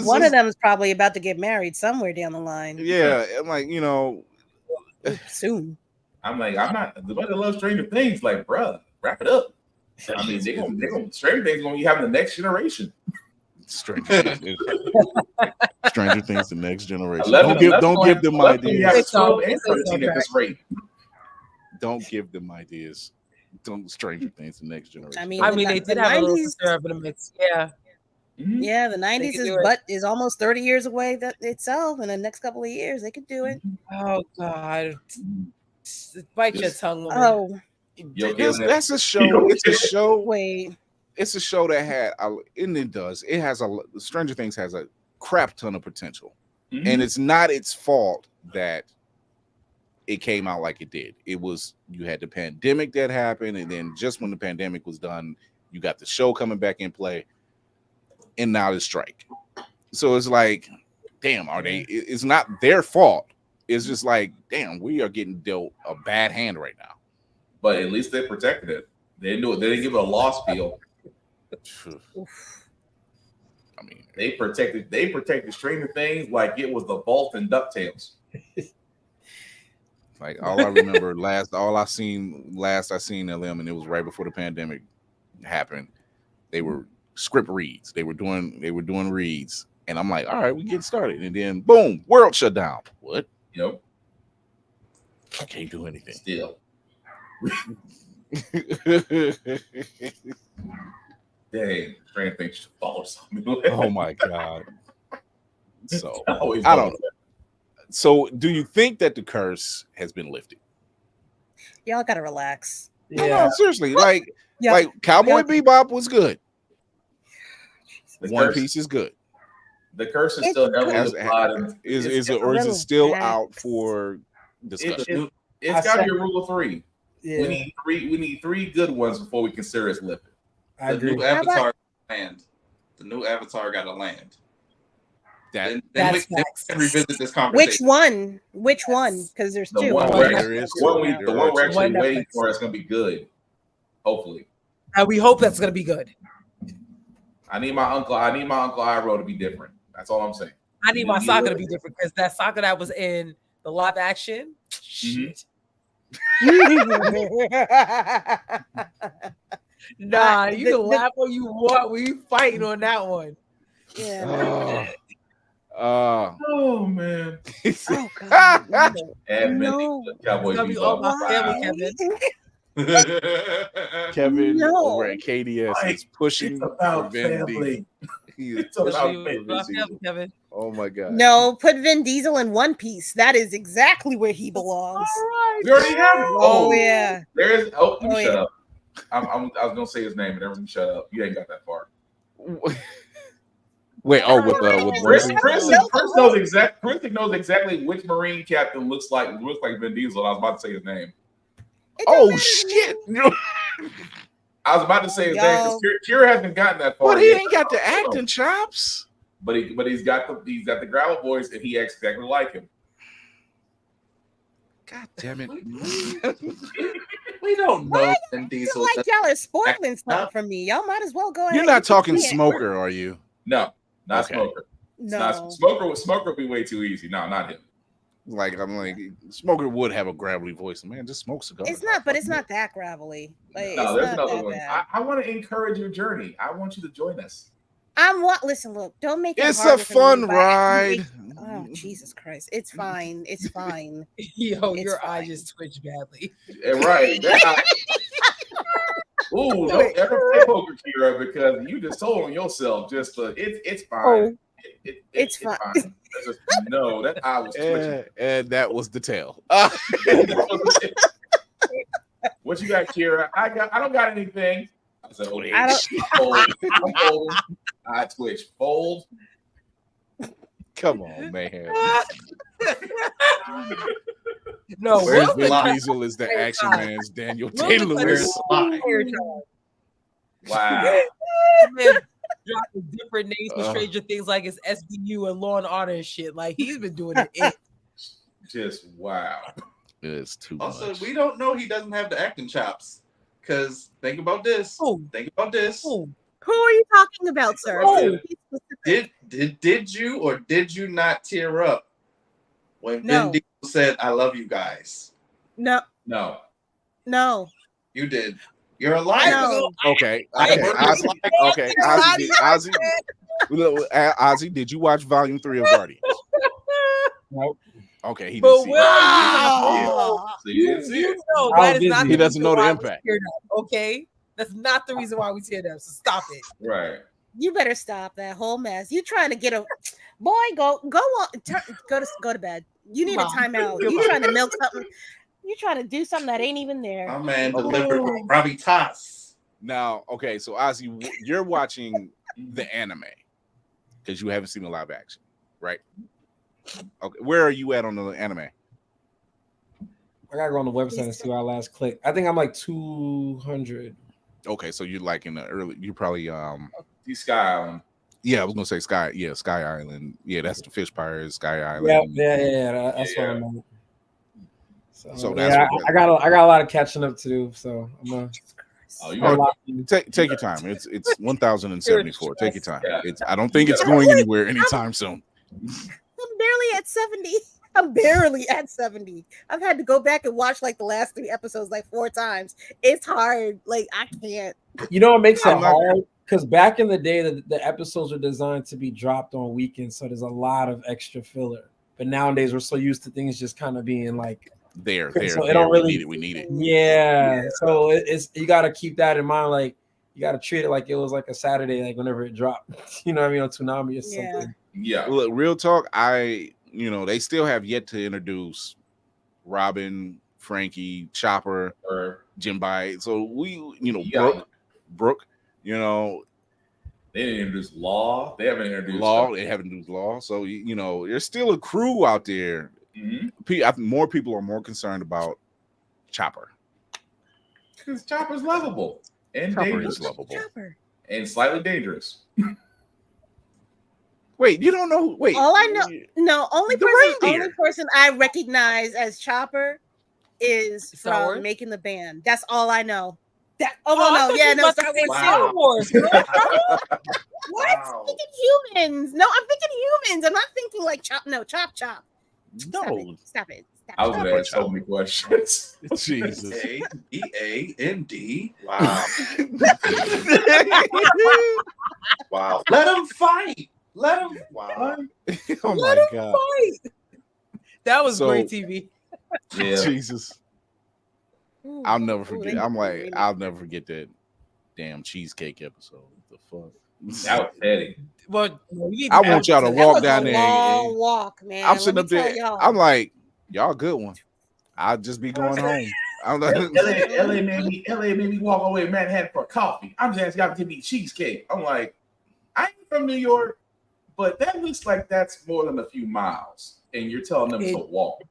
D: one of them is probably about to get married somewhere down the line.
C: Yeah, I'm like,
D: soon.
G: I'm like, I'm not the one that loves Stranger Things. Like, bruh, wrap it up. I mean, Stranger Things gonna be having the next generation.
C: Stranger Things, the next generation. Don't give them ideas. Don't give them ideas. Don't Stranger Things, the next generation.
D: I mean,
E: they did have a little sister in the mix. Yeah.
D: Yeah, the 90s is almost 30 years away that itself. In the next couple of years, they could do it.
E: Oh God. Bite your tongue, woman.
D: Oh.
C: That's a show. It's a show.
D: Wait.
C: It's a show that had, and it does. It has Stranger Things has a crap ton of potential, and it's not its fault that it came out like it did. It was, you had the pandemic that happened, and then just when the pandemic was done, you got the show coming back in play, and now the strike. So it's like, damn, it's not their fault. It's just like, damn, we are getting dealt a bad hand right now.
G: But at least they protected it. They knew it. They didn't give it a loss feel.
C: I mean,
G: they protected Stranger Things like it was the Vault and DuckTales.
C: Like, all I remember I seen them, and it was right before the pandemic happened. They were script reads. They were doing reads, and I'm like, all right, we get started, and then boom, world shut down. What?
G: Yep.
C: I can't do anything.
G: Still. Dang, Stranger Things follows me.
C: Oh my God. So I don't know. So do you think that the curse has been lifted?
D: Y'all gotta relax.
C: Yeah, no, seriously. Like Cowboy Bebop was good. One Piece is good.
G: The curse is still heavily applied.
C: Is it still out for discussion?
G: It's got to be a rule of 3. Yeah. We need 3 good ones before we consider it lifted.
F: The new Avatar land. The new Avatar got to land. Then we can revisit this conversation.
D: Which one? Because there's 2.
G: The one we're actually waiting for is going to be good. Hopefully.
E: And we hope that's going to be good.
G: I need my Uncle Iroh to be different. That's all I'm saying.
E: I need my Sokka to be different, because that Sokka that was in the live action, shit. Nah, you can laugh all you want. We fighting on that one.
D: Yeah.
G: Oh man.
D: Oh God.
G: And
D: no.
G: Cowboy
E: all my family,
C: Kevin over at KDS is pushing
G: about family.
C: He is
G: it's about
E: family, Kevin.
C: Oh my god.
D: No, put Vin Diesel in One Piece. That is exactly where he belongs.
G: We already have it.
D: Oh yeah.
G: There's. Oh, let me
D: Oh,
G: shut
D: yeah.
G: up. I was gonna say his name, and everyone shut up. You ain't got that far.
C: Wait, with
G: Chris
C: One Piece?
G: Chris knows exactly which Marine captain looks like Vin Diesel. I was about to say his name.
C: Oh shit!
G: I was about to say his name because Kira hasn't gotten that far.
C: But he ain't got the acting chops.
G: But he's got the gravel voice, and he acts exactly like him.
C: God damn it!
F: We don't know Vin Diesel.
D: Like y'all are spoiling something from me. Y'all might as well go ahead.
C: You're not talking Smoker, are you?
G: No, not
C: Okay.
G: Smoker.
D: No.
G: Smoker would be way too easy. No, not him.
C: Like I'm like Smoker would have a gravelly voice. Man, just smoke cigars.
D: It's not, but it's not that gravelly. Like,
G: No,
D: it's
G: there's
D: not
G: another
D: that
G: one.
D: bad.
G: I want to encourage your journey. I want you to join us.
D: Listen, look, don't make it
C: It's a
D: harder for me
C: fun
D: by-
C: ride.
D: Oh, Jesus Christ. It's fine. It's fine.
E: Yo,
D: It's
E: your
D: fine.
E: eye just twitched badly.
G: Right. Ooh, don't ever play poker, Kira, because you just told on yourself. It's fine.
D: Oh,
G: It's fine. Just know that I was twitching.
C: And that was the tale.
G: What you got, Kira? I don't got anything. I said, okay.
D: I don't-
G: Fold. I twitch. Fold.
C: Come on, man.
E: No,
C: Where's
E: Will
C: Vin
E: Smith-
C: Diesel is the action man's Daniel
E: Will
C: Day-Lewis.
E: Smith hair job.
G: Wow.
E: Man, dropping different names for Stranger Things like it's SVU and Law and Order and shit. Like he's been doing it.
G: Just wow.
C: It's too
F: Also,
C: much.
F: we don't know he doesn't have the acting chops. Because think about this. Think about this.
D: Who are you talking about, sir?
F: Did you or did you not tear up when
D: No.
F: Vin Diesel said, "I love you guys"?
D: No.
G: No.
F: You did. You're a liar.
D: No.
C: Okay. Ozzy, Ozzy, did you watch Volume 3 of Guardians?
H: Nope.
C: Okay, he
E: But
C: didn't see
E: Will,
C: it.
E: you know that is not
C: He doesn't know the
E: reason why
C: impact.
E: we teared up, okay, that's not the reason why we teared up. So stop it.
G: Right.
D: You better stop that whole mess. You trying to get a boy? Go on. Go to bed. You need a timeout. You trying to milk something? You trying to do something that ain't even there?
F: My man delivered gravitas.
C: Now, okay, so Ozzy, you're watching the anime because you haven't seen the live action, right? Okay, where are you at on the anime?
H: I gotta go on the website and see where I last clicked. I think I'm like 200.
C: Okay, so you're like in the early. You probably
G: Sky Island.
C: Yeah, I was gonna say Sky. Yeah, Sky Island. Yeah, that's the Fish Pirates. Sky Island.
H: Yeah. That's what I meant.
C: So that's
H: I got a lot of catching up to do. So I'm gonna.
C: Take your time. It's 1074. Take your time. I don't think it's going anywhere anytime soon.
D: I'm barely at 70. I'm barely at 70. I've had to go back and watch like the last 3 episodes like 4 times. It's hard. Like I can't.
H: You know what makes it hard? Because back in the day, the episodes were designed to be dropped on weekends, so there's a lot of extra filler. But nowadays, we're so used to things just kind of being like
C: there.
H: So it don't really.
C: We need it.
H: Yeah. So it's you got to keep that in mind. Like you got to treat it like it was like a Saturday, like whenever it dropped. You know what I mean, on Toonami or something.
G: Yeah.
C: Look, real talk. They still have yet to introduce Robin, Frankie, Chopper, or Jinbai. So Brooke. You know,
G: they didn't introduce Law. They haven't introduced
C: Law. They haven't introduced Law. So there's still a crew out there.
G: Mm-hmm.
C: I think more people are more concerned about Chopper
G: because Chopper's lovable and
C: Chopper
G: dangerous.
C: is lovable
G: and slightly dangerous.
C: Wait, you don't know? Wait,
D: all I know, only person I recognize as Chopper is from Making the Band. That's all I know. Star Wars. What?
G: Wow.
D: I'm thinking humans. No, I'm thinking humans. I'm not thinking like Chop. No, Chop. Stop it.
G: I was gonna ask so many questions.
C: Jesus.
F: A-E-A-N-D. Wow. Wow. Let him fight. Let him. Wow.
C: Oh my God.
E: Fight. That was great TV.
C: Yeah. Jesus. I'll never forget. I'll never forget that damn cheesecake episode. What the fuck?
G: That was petty.
E: Well,
C: I want y'all to walk
D: was
C: down
D: a
C: there.
D: long walk, man.
C: I'm sitting
D: Let
C: up
D: me
C: there.
D: tell y'all.
C: I'm like, y'all good one. I'll just be going home. I'm like,
G: LA made me walk away to Manhattan for coffee. I'm just asking y'all to give me cheesecake. I'm like, I ain't from New York, but that looks like that's more than a few miles, and you're telling them to walk.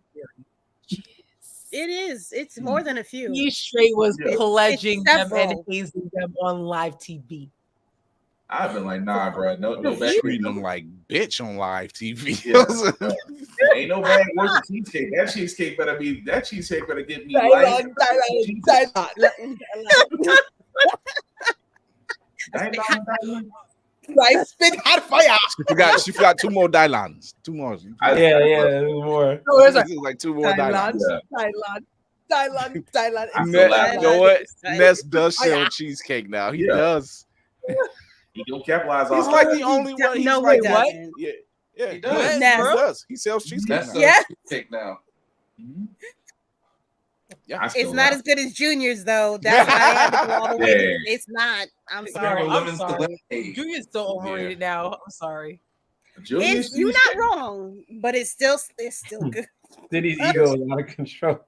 D: It is. It's more than a few.
E: He straight was pledging them and
D: several.
E: hazing them on live TV.
G: I've been like, nah, bro, no bag.
C: treating them like bitch on live TV.
G: Yeah, ain't no bag worth of cheesecake. That cheesecake better give me life.
E: Spit hot fire.
C: She forgot 2 more Dylans. 2 more.
H: There's more.
E: No, there's
C: like 2 more Dylans.
E: Thailand.
C: You know what? Ness does sell cheesecake now. He does.
G: He don't capitalize
C: He's
G: on.
C: like the only one. He's
D: No,
C: like
D: he
C: what?
D: doesn't.
C: Yeah,
G: He does.
C: He does. He sells cheesecake now.
D: Yeah.
G: Cheesecake now.
C: Yeah,
D: It's not as good as Junior's though. That's why I had to go all the way. It's not. I'm sorry.
E: I'm sorry. Junior's so overrated now. I'm sorry.
D: You're not wrong, but it's still good.
H: Diddy's ego is out of control.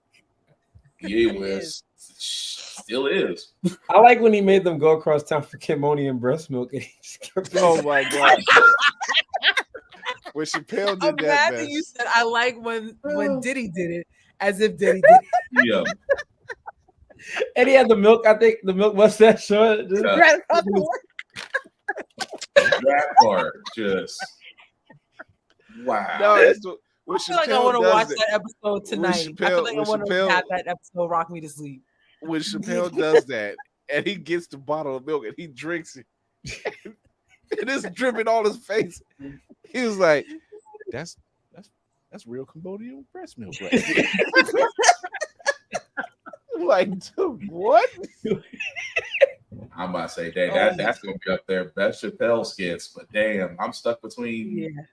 G: Yeah, it was. Still is.
H: I like when he made them go across town for Kimonian breast milk. And he just kept
C: Oh my god! When Chappelle did
E: I'm
C: that,
E: glad that you said I like when Diddy did it, as if Diddy did it.
G: Yeah.
H: And he had the milk. I think the milk mustache short.
G: That part just wow.
C: No, it's the,
E: I feel like I want to watch that episode tonight. I feel like I want to have that episode rock me to sleep.
C: When Chappelle does that, and he gets the bottle of milk and he drinks it, and it's dripping all his face. He was like, "That's real Cambodian breast milk, right there." I'm like, dude, what?
G: I'm about to say, dang, that's gonna be up there. Best Chappelle skits, but damn, I'm stuck between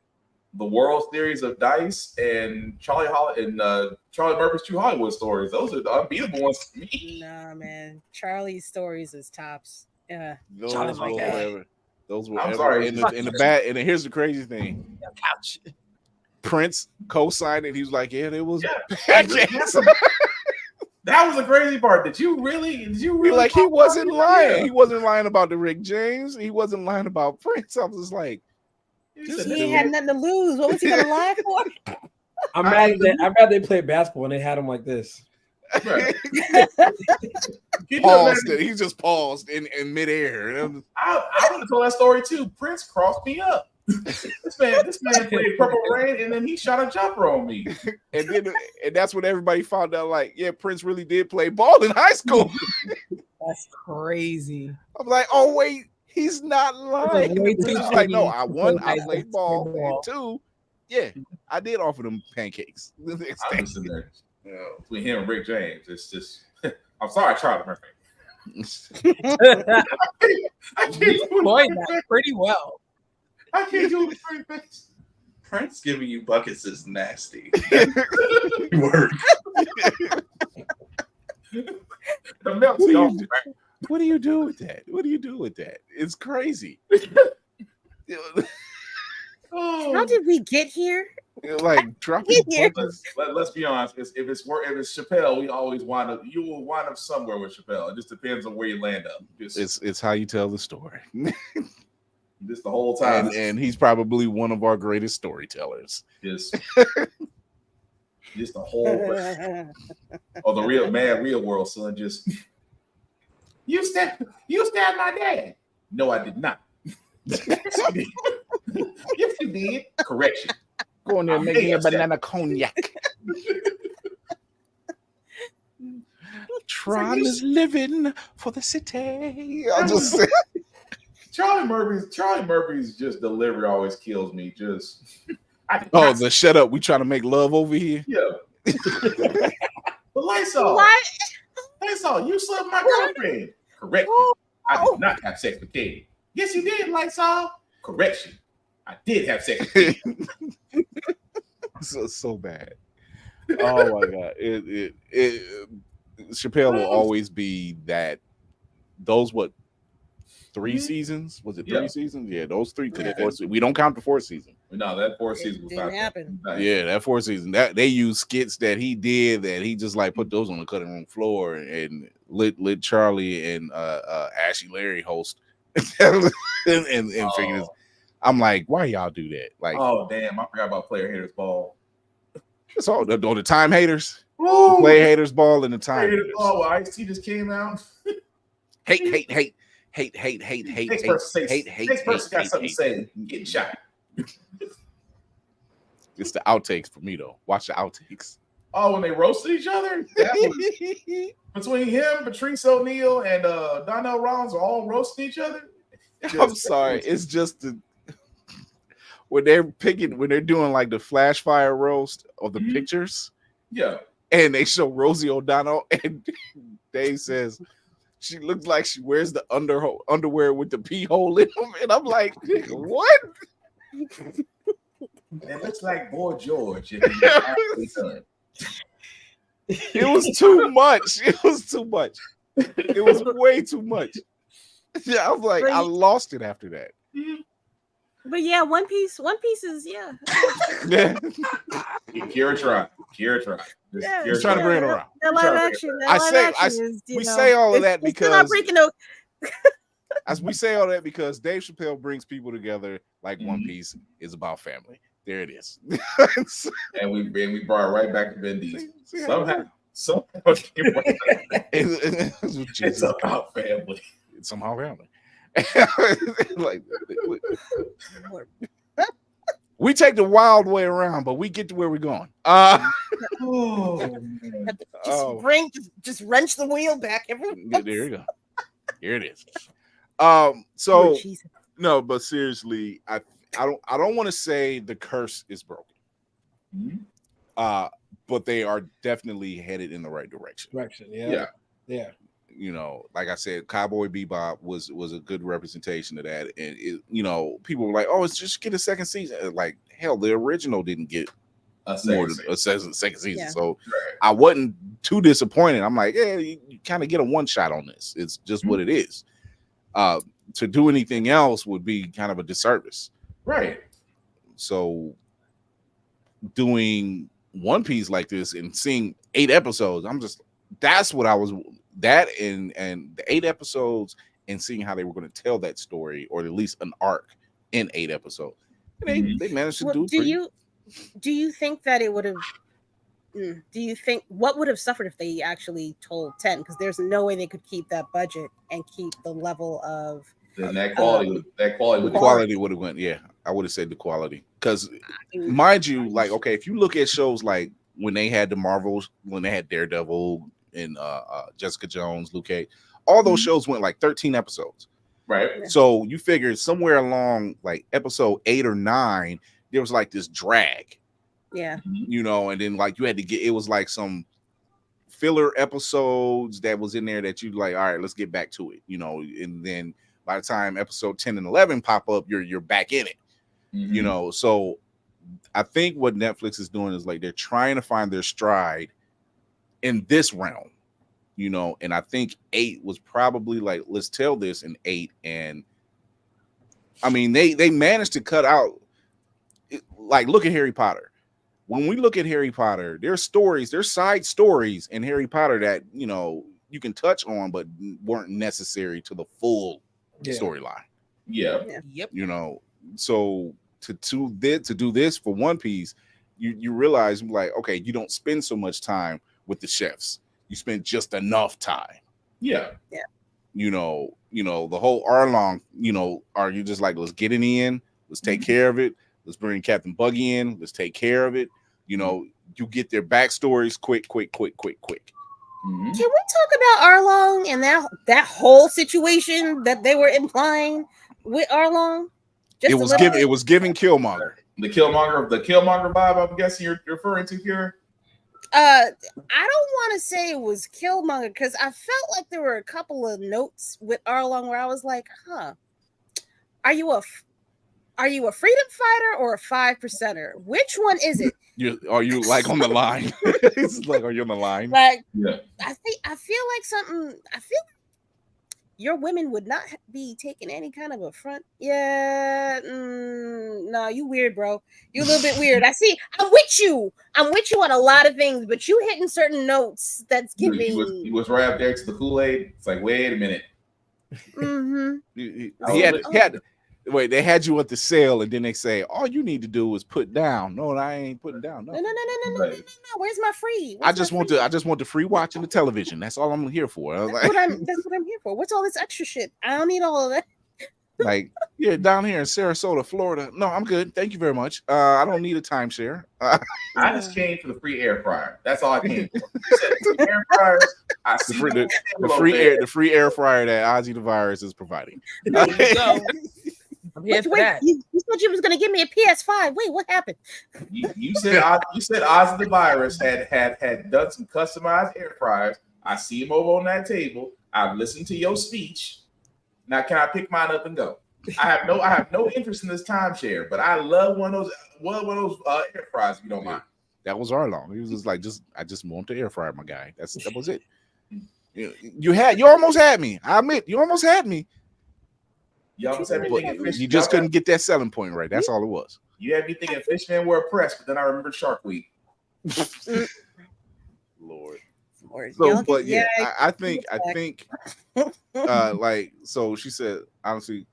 G: the World Series of Dice and Charlie Murphy's True Hollywood Stories. Those are the unbeatable ones for me.
D: Nah, man. Charlie's stories is tops. Yeah.
C: Those were
G: I'm sorry.
C: In the bad. And here's the crazy thing.
E: Couch.
C: Prince co-signed it. He was like, "Yeah, it was."
G: That was the crazy part. Did you really?
C: Like he wasn't lying. He wasn't lying about the Rick James. He wasn't lying about Prince. I was just like,
D: he had nothing to lose. What was he gonna lie for?
H: I'm mad that they played basketball and they had him like this.
G: Right.
C: Paused. He just paused in midair.
G: I would have told that story too. Prince crossed me up. This man played Purple Rain, and then he shot a jumper on me.
C: And that's when everybody found out. Like, yeah, Prince really did play ball in high school.
E: That's crazy.
C: I'm like, oh wait, he's not lying. He's like, no, I played ball, and 2, yeah, I did offer them pancakes.
G: I'm just in there, between him and Rick James. It's just, I'm sorry, Charlie Murphy. I can't
E: You coined that pretty well.
G: I can't do it for face.
F: Prince giving you buckets is nasty. Work.
G: The milk's gone.
C: What do you do with that? What do you do with that? It's crazy.
D: How did we get here?
C: Like dropping buckets.
G: Let's be honest. If it's Chappelle, we always you will wind up somewhere with Chappelle. It just depends on where you land up.
C: It's how you tell the story.
G: Just the whole time.
C: And he's probably one of our greatest storytellers.
G: Just the whole or the real world, son. Just you stabbed my dad. No, I did not. Yes, you did. Correction.
C: Go on there making a banana cognac. Tron is living for the city. I'll just say.
G: Charlie Murphy's just delivery always kills me. Just
C: the shut up. We trying to make love over here.
G: Yeah. But Lysol, you slept with my girlfriend. Correct. I did not have sex with Katie. Yes, you did, Lysol. Correction. I did have sex with Katie.
C: so bad. Oh my god. Chappelle will always be that. Those what 3 seasons. Was it 3 seasons? Yeah, those 3. We don't count the 4th season.
G: No, that 4th season was
D: didn't happen.
C: Yeah, that 4th season. That they used skits that he did that he just like put those on the cutting room floor and let Charlie and Ashley Larry host and figure this. I'm like, why y'all do that? Like,
G: oh damn, I forgot about Player Haters Ball.
C: It's all the time haters. The Player Haters Ball and the time haters.
G: Oh, well, Ice-T just came out.
C: Hate.
G: Next person got something to say. Getting shot.
C: It's the outtakes for me though. Watch the outtakes.
G: Oh, when they roasted each other? That was, between him, Patrice O'Neal, and Donnell Rollins are all roasting each other.
C: I'm sorry. It's just when they're doing like the flash fire roast of the pictures.
G: Yeah.
C: And they show Rosie O'Donnell and Dave says she looks like she wears the underwear with the pee hole in them. And I'm like, what?
G: It looks like Boy George. It
C: was too much. It was too much. It was way too much. Yeah, I was like, I lost it after that.
D: But yeah, One Piece is
C: yeah.
G: Kira tried.
D: Yeah,
C: He's trying to bring it around.
D: The live action.
C: We say all of that because
D: as
C: we say all that because Dave Chappelle brings people together like One Piece is about family. There it is.
G: and we brought it right back to Vin Diesel. Somehow it's about family.
C: It's somehow family. Like we take the wild way around, but we get to where we're going.
D: Just wrench the wheel back.
C: There you go. Here it is. No, but seriously, I don't want to say the curse is broken. But they are definitely headed in the right direction.
H: Yeah.
C: You know, like I said, Cowboy Bebop was a good representation of that, and people were like, "Oh, it's just get a second season." Like hell, the original didn't get more than a second season,
D: Yeah.
C: so I wasn't too disappointed. I'm like, yeah, you kind of get a one shot on this. It's just what it is. To do anything else would be kind of a disservice,
G: right?
C: So doing One Piece like this and seeing 8 episodes, that's what I was. That and the 8 episodes and seeing how they were going to tell that story, or at least an arc in 8 episodes. And they managed to do.
D: Do you think that it would have? Do you think what would have suffered if they actually told 10? Because there's no way they could keep that budget and keep the level of.
G: Then that quality.
C: The quality would have went. Yeah, I would have said the quality. Because mind you, like if you look at shows like when they had the Marvels, when they had Daredevil and Jessica Jones, Luke Cage, all those shows went like 13 episodes.
G: Right.
C: So you figure somewhere along like episode 8 or 9, there was like this drag.
D: Yeah.
C: And then like you had to get, it was like some filler episodes that was in there that you like, all right, let's get back to it. And then by the time episode 10 and 11 pop up, you're back in it. So I think what Netflix is doing is like they're trying to find their stride in this realm, and I think 8 was probably like, let's tell this in 8. And I mean, they managed to cut out, like, look at Harry Potter. When we look at Harry Potter, there's side stories in Harry Potter that, you can touch on, but weren't necessary to the full storyline.
G: Yeah.
E: Yep.
C: So to do this for One Piece, you realize like, okay, you don't spend so much time with the chefs. You spend just enough time.
G: Yeah.
D: Yeah.
C: The whole Arlong, are you just like, let's get it in, let's take care of it, let's bring Captain Buggy in, let's take care of it. You get their backstories quick.
D: Can we talk about Arlong and that whole situation that they were implying with Arlong?
C: It was giving Killmonger.
G: The Killmonger vibe, I'm guessing you're referring to here.
D: I don't want to say it was Killmonger because I felt like there were a couple of notes with Arlong where I was like, are you a freedom fighter or a 5%er? Which one is it?
C: Are you like on the line? It's like, are you on the line?
D: Like,
G: yeah.
D: I feel like something. I feel your women would not be taking any kind of affront. Yeah, no, you weird, bro. You a little bit weird. I see. I'm with you on a lot of things, but you hitting certain notes that's giving.
G: He was right up there to the Kool-Aid. It's like, wait a minute.
C: Wait, they had you at the sale, and then they say all you need to do is put down. No, I ain't putting down.
D: No. Where's my free?
C: I just want the free watching the television. That's all I'm here for.
D: That's what I'm here for. What's all this extra shit? I don't need all of that.
C: Like, yeah, down here in Sarasota, Florida. No, I'm good. Thank you very much. I don't need a timeshare.
G: I just came for the free air fryer. That's all I came for. You said free air fryers. I see
C: the free air fryer that Ozzy Da Vyrus is providing.
E: There you go. I'm here for that.
D: You said you was gonna give me a PS5. Wait, what happened?
G: You said Ozzy Da Vyrus had done some customized air fryers. I see him over on that table. I've listened to your speech. Now can I pick mine up and go? I have no interest in this timeshare, but I love one of those air fryers. If you don't mind.
C: That was Arlong. He was just like, I just want the air fryer, my guy. That was it. You almost had me. I admit, you almost had me.
G: You almost had me thinking fish.
C: You just couldn't get that selling point right. That's all it was.
G: You had me thinking Fishman were oppressed, but then I remembered Shark Week.
C: Lord. So, but yeah, I think like, so she said, honestly,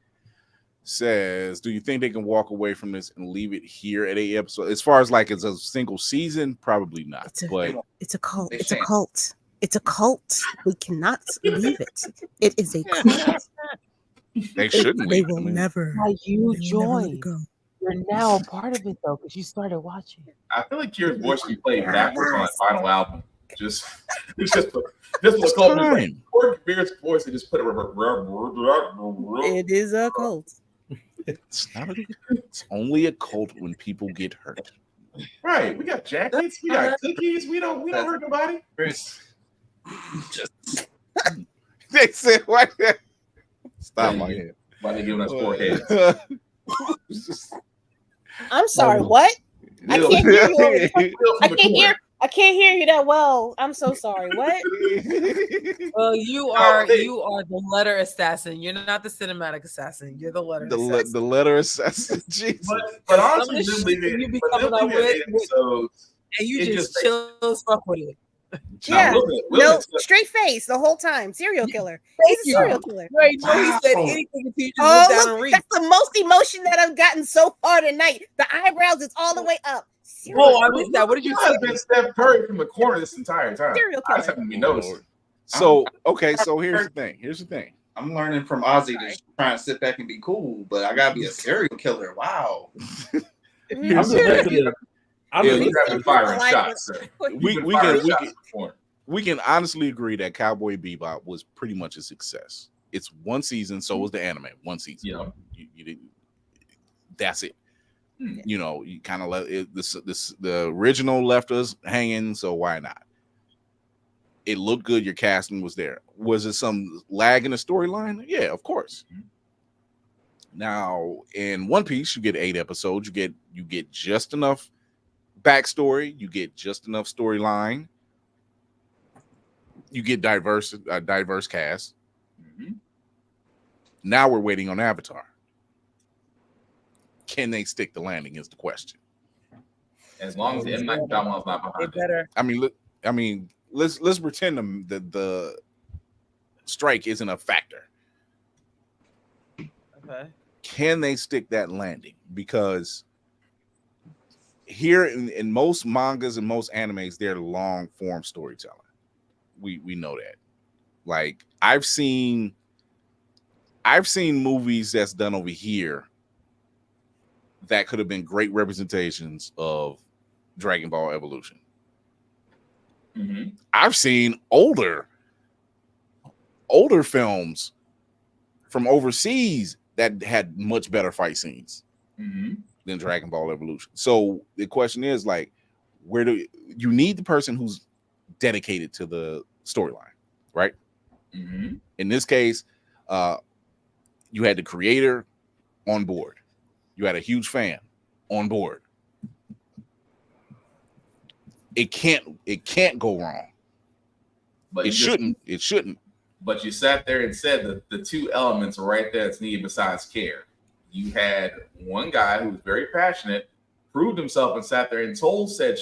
C: says, do you think they can walk away from this and leave it here at 8 episodes? As far as like it's a single season, probably not.
D: It's a cult. It's a cult. It's a cult. We cannot leave it. It is a cult.
C: They shouldn't.
D: They will never.
E: You joined. You're now a part of it though, because you started watching.
G: I feel like your voice be played backwards on that final album. Just a cult. Record Vyrus voice and just put it.
D: It is a cult.
C: It's only a cult when people get hurt.
G: Right. We got jackets. We got cookies. We don't hurt nobody.
C: They said what? Stop my head.
G: Why they giving us 4 heads?
D: I'm sorry. What? I can't hear you. I can't hear you that well. I'm so sorry. What?
E: Well, you are the letter assassin. You're not the cinematic assassin. You're the letter assassin.
C: The letter assassin. Jesus.
G: But honestly, you be coming up with
E: and you just chill fuck with it.
D: Yeah, no, straight face the whole time. Serial killer. He's a serial killer.
E: Right? No, he said anything until you just look down and read.
D: That's the most emotion that I've gotten so far tonight. The eyebrows is all the way up.
E: I missed that. What did you say?
G: I've been Steph Curry from the corner this entire time.
D: Serial killer.
G: I just haven't been noticed.
C: So okay, so here's the thing.
F: I'm learning from Ozzy to try and sit back and be cool, but I gotta be a serial killer. Wow.
G: I'm grabbing firing shots.
C: We can honestly agree that Cowboy Bebop was pretty much a success. It's one season, so was the anime. One season.
G: Yeah.
C: You didn't. That's it. You know, you kind of let it. The original left us hanging, so why not? It looked good. Your casting was there. Was it some lag in the storyline? Yeah, of course. Now in One Piece, you get 8 episodes. You get just enough backstory. You get just enough storyline. You get diverse cast. Now we're waiting on Avatar. Can they stick the landing? Is the question.
G: As long as the M. Night Shyamalan's not behind it.
C: I mean, let's pretend that the strike isn't a factor.
E: Okay.
C: Can they stick that landing? Because here in most mangas and most animes, they're long form storytelling. We know that. Like I've seen movies that's done over here that could have been great representations of Dragon Ball Evolution. I've seen older films from overseas that had much better fight scenes than Dragon Ball Evolution. So the question is, like, where do you need the person who's dedicated to the storyline, right? In this case, you had the creator on board. You had a huge fan on board. It can't go wrong. But it shouldn't.
G: but you sat there and said that the two elements are right there that's needed besides care. You had one guy who was very passionate, proved himself, and sat there and told said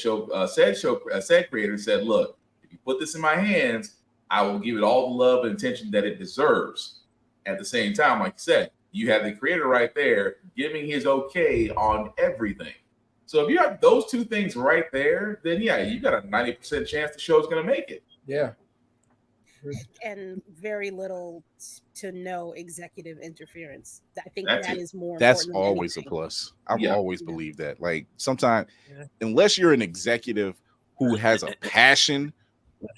G: creator, said, "Look, if you put this in my hands, I will give it all the love and attention that it deserves." At the same time, like you said, you had the creator right there giving his okay on everything. So if you have those two things right there, then yeah, you got a 90% chance the show's going to make it.
H: Yeah.
D: And very little to no executive interference. I think
G: That's
D: that
G: it.
D: is more
C: That's
D: important than
C: always a
D: anything.
C: plus. I've
G: Yeah.
C: always believed that. Like sometimes, unless you're an executive who has a passion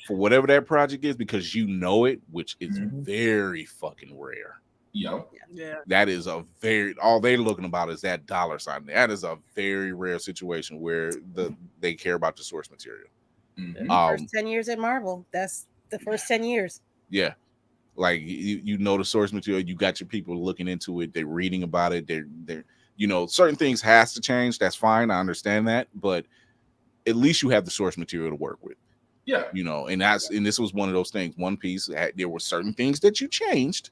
C: for whatever that project is, because you know it, which is very fucking rare.
G: Yeah.
C: That is a very, all they're looking about is that dollar sign. That is a very rare situation where they care about the source material.
D: First 10 years at Marvel. That's the first 10 years.
C: Yeah. Like you know the source material, you got your people looking into it, they're reading about it, they're you know, certain things has to change. That's fine. I understand that, but at least you have the source material to work with.
G: Yeah.
C: You know, and this was one of those things. One Piece, there were certain things that you changed,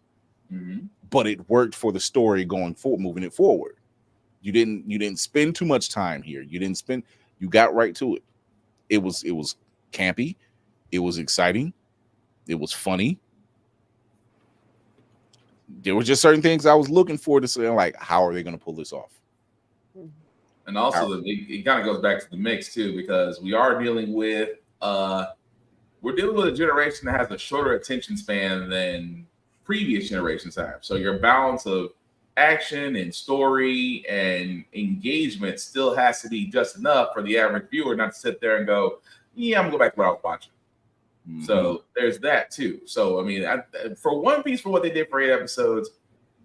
C: but it worked for the story going forward, moving it forward. You didn't spend too much time here. You got right to it. It was campy, it was exciting, it was funny. There were just certain things I was looking for to say, like, how are they going to pull this off?
G: And also, it kind of goes back to the mix too, because we are dealing with a generation that has a shorter attention span than previous generations have. So your balance of action and story and engagement still has to be just enough for the average viewer not to sit there and go, "Yeah, I'm gonna go back to what I was watching." So there's that too. So I mean, for One Piece, for what they did for 8 episodes,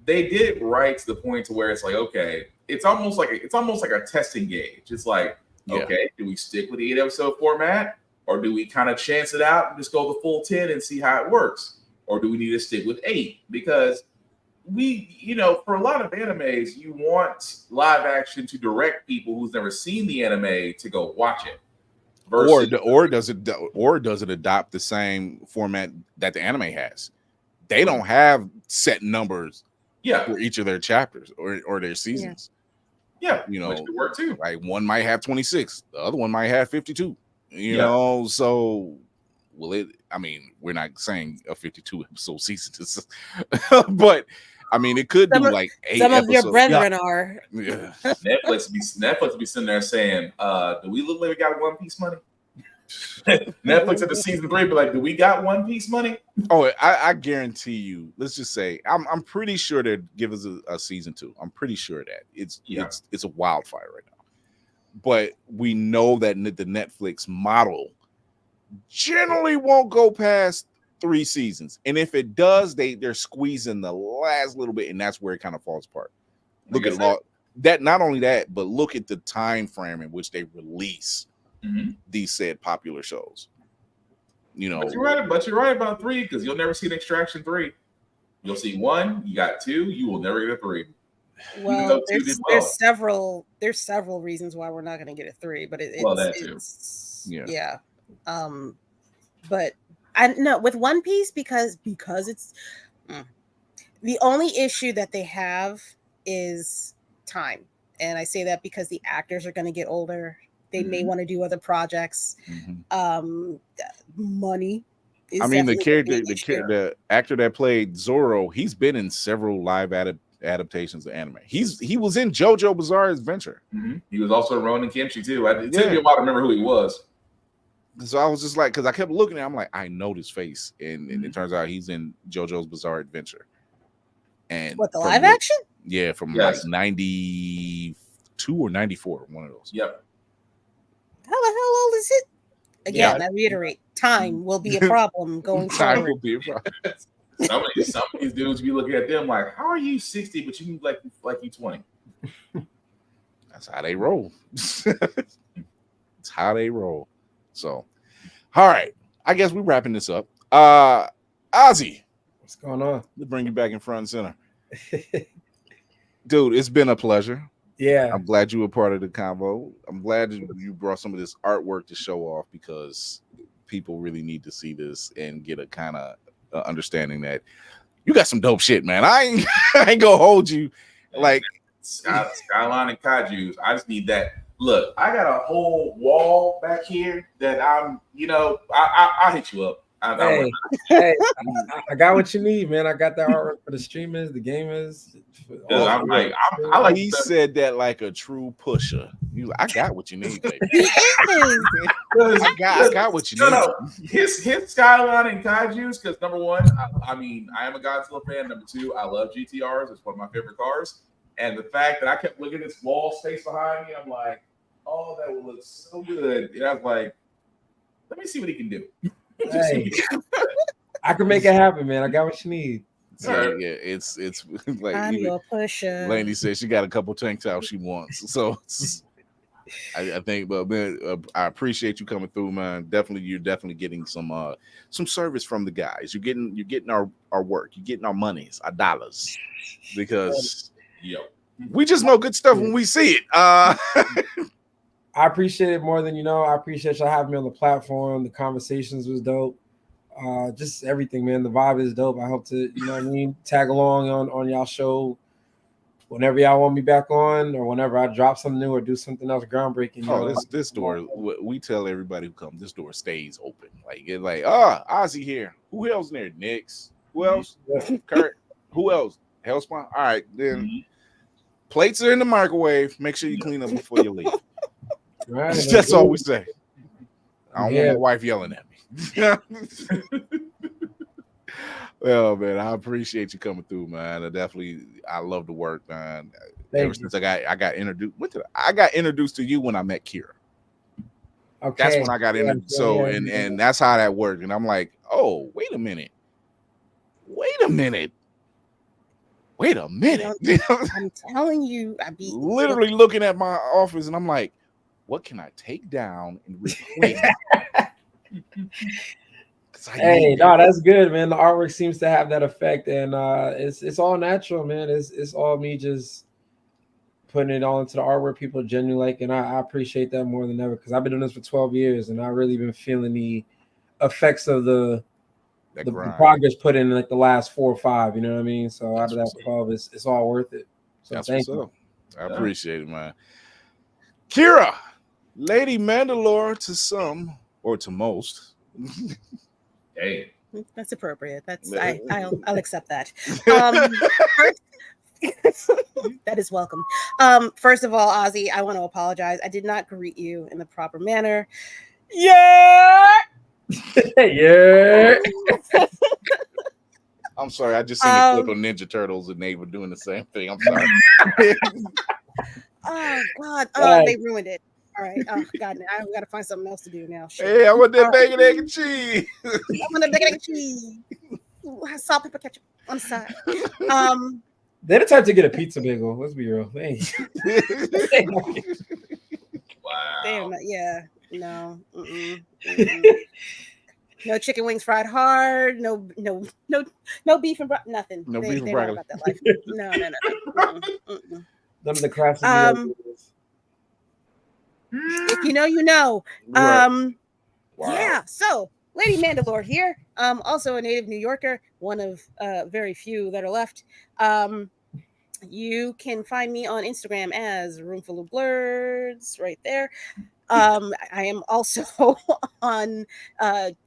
G: they did it right to the point to where it's like, okay, it's almost like a testing gauge. It's like, okay, do we stick with the 8 episode format, or do we kind of chance it out and just go the full 10 and see how it works, or do we need to stick with 8? Because for a lot of animes, you want live action to direct people who's never seen the anime to go watch it.
C: Or does it adopt the same format that the anime has? They don't have set numbers for each of their chapters or their seasons.
G: Yeah,
C: which
G: could work too.
C: Like one might have 26, the other one might have 52. You know, so I mean, we're not saying a 52 episode season, but I mean, it could be like 8
D: some
C: episodes.
D: of your brethren are.
C: Yeah.
G: Netflix be sitting there saying, "Do we look like we got One Piece money?" Netflix at the season 3 be like, "Do we got One Piece money?"
C: Oh, I guarantee you. Let's just say I'm pretty sure they'd give us a season 2. I'm pretty sure that it's a wildfire right now. But we know that the Netflix model generally won't go past 3 seasons, and if it does, they're squeezing the last little bit, and that's where it kind of falls apart. Look at that. Not only that, but look at the time frame in which they release these said popular shows. You know,
G: but you're right about 3, because you'll never see an Extraction 3. You'll see 1, you got 2, you will never get a 3.
D: Well, there's several reasons why we're not going to get a 3, but but I know with One Piece, because it's the only issue that they have is time, and I say that because the actors are going to get older. They may want to do other projects. Money.
C: I mean, the actor that played Zoro, he's been in several live adaptations of anime. He was in JoJo Bizarre Adventure.
G: He was also in Ronin Kenshin too. It took me a while to remember who he was.
C: So I was just like, because I kept looking at him, I'm like, I know this face, and it turns out he's in JoJo's Bizarre Adventure. And
D: what, the live action?
C: Yeah, from like 92 or 94, one of those.
G: Yep.
D: How the hell old is it? Again, I reiterate, time will be a problem going forward.
C: Time will be a problem.
G: Some of these dudes, you look at them like, how are you 60, but you look like you 20?
C: That's how they roll. It's how they roll. So, all right. I guess we're wrapping this up. Ozzy.
H: What's going on?
C: Let's bring you back in front and center. Dude, it's been a pleasure.
H: Yeah.
C: I'm glad you were part of the convo. I'm glad you brought some of this artwork to show off, because people really need to see this and get a kind of understanding that you got some dope shit, man. I ain't gonna hold you like
G: Skyline and Kaju's. I just need that. Look, I got a whole wall back here that I'll hit you up.
H: I got what you need, man. I got the artwork for the streamers, the gamers.
C: He said that like a true pusher. I got what you need, baby. I got what you need.
G: No. His Skyline and Kaiju's, because number one, I am a Godzilla fan. Number two, I love GTRs. It's one of my favorite cars. And the fact that I kept looking at this wall space behind me, I'm like, oh, that will look so good. And I was like, let me see what he can do.
H: Hey, I can make it happen, man. I got what you need.
C: Yeah, it's like
D: I'm your pusher.
C: Laney said she got a couple tank tops she wants. So I think, but man, I appreciate you coming through, man. You're definitely getting some service from the guys. You're getting our work. You're getting our monies, our dollars, because we just know good stuff when we see it. I
H: appreciate it more than you know. I appreciate y'all having me on the platform. The conversations was dope. Just everything, man. The vibe is dope. I hope to, tag along on y'all show whenever y'all want me back on, or whenever I drop something new or do something else groundbreaking.
C: This door, we tell everybody who comes, this door stays open. Ozzy here. Who else in there? Nix. Who else? Kurt. Who else? Hellspawn. All right, then. Plates are in the microwave. Make sure you clean up before you leave. Right, that's all we say. I don't want my wife yelling at me. Well, man, I appreciate you coming through, man. I love the work, man. Since I got introduced, I got introduced to you when I met Kira. Okay, that's when I got introduced. And that's how that worked. And I'm like, oh, wait a minute.
D: I'm telling you, I be
C: literally looking at my office, and I'm like, what can I take down and replace?
H: Hey, no, that's good, man. The artwork seems to have that effect, and it's all natural, man. It's all me just putting it all into the artwork people genuinely like, and I appreciate that more than ever, because I've been doing this for 12 years, and I've really been feeling the effects of the progress put in like the last 4 or 5. You know what I mean? So out of that 12, it's all worth it. So thank you.
C: I appreciate it, man. Kira, Lady Mandalore to some or to most.
G: Hey,
D: that's appropriate. I'll accept that. That is welcome. First of all, Ozzy, I want to apologize. I did not greet you in the proper manner. Yeah.
C: I'm sorry. I just seen a clip of Ninja Turtles and they were doing the same thing. I'm sorry.
D: Oh God! Oh, they ruined it. All right. Oh God! Now I've got to find something else to do now. Shit.
C: Hey, I want that bacon, egg, and cheese.
D: I want that bacon, egg, and cheese. Salt, pepper, ketchup on the side.
H: They're the type to get a pizza bagel. Let's be real.
G: Wow.
D: Damn. Yeah. No. No chicken wings fried hard. No beef and nothing.
C: No beef and broccoli.
D: About that life. No.
H: None of the crafts.
D: If you know, you know.
C: Wow.
D: Yeah. So, Lady Mandalore here. Also a native New Yorker, one of very few that are left. You can find me on Instagram as Roomful of Blerds, right there. I am also on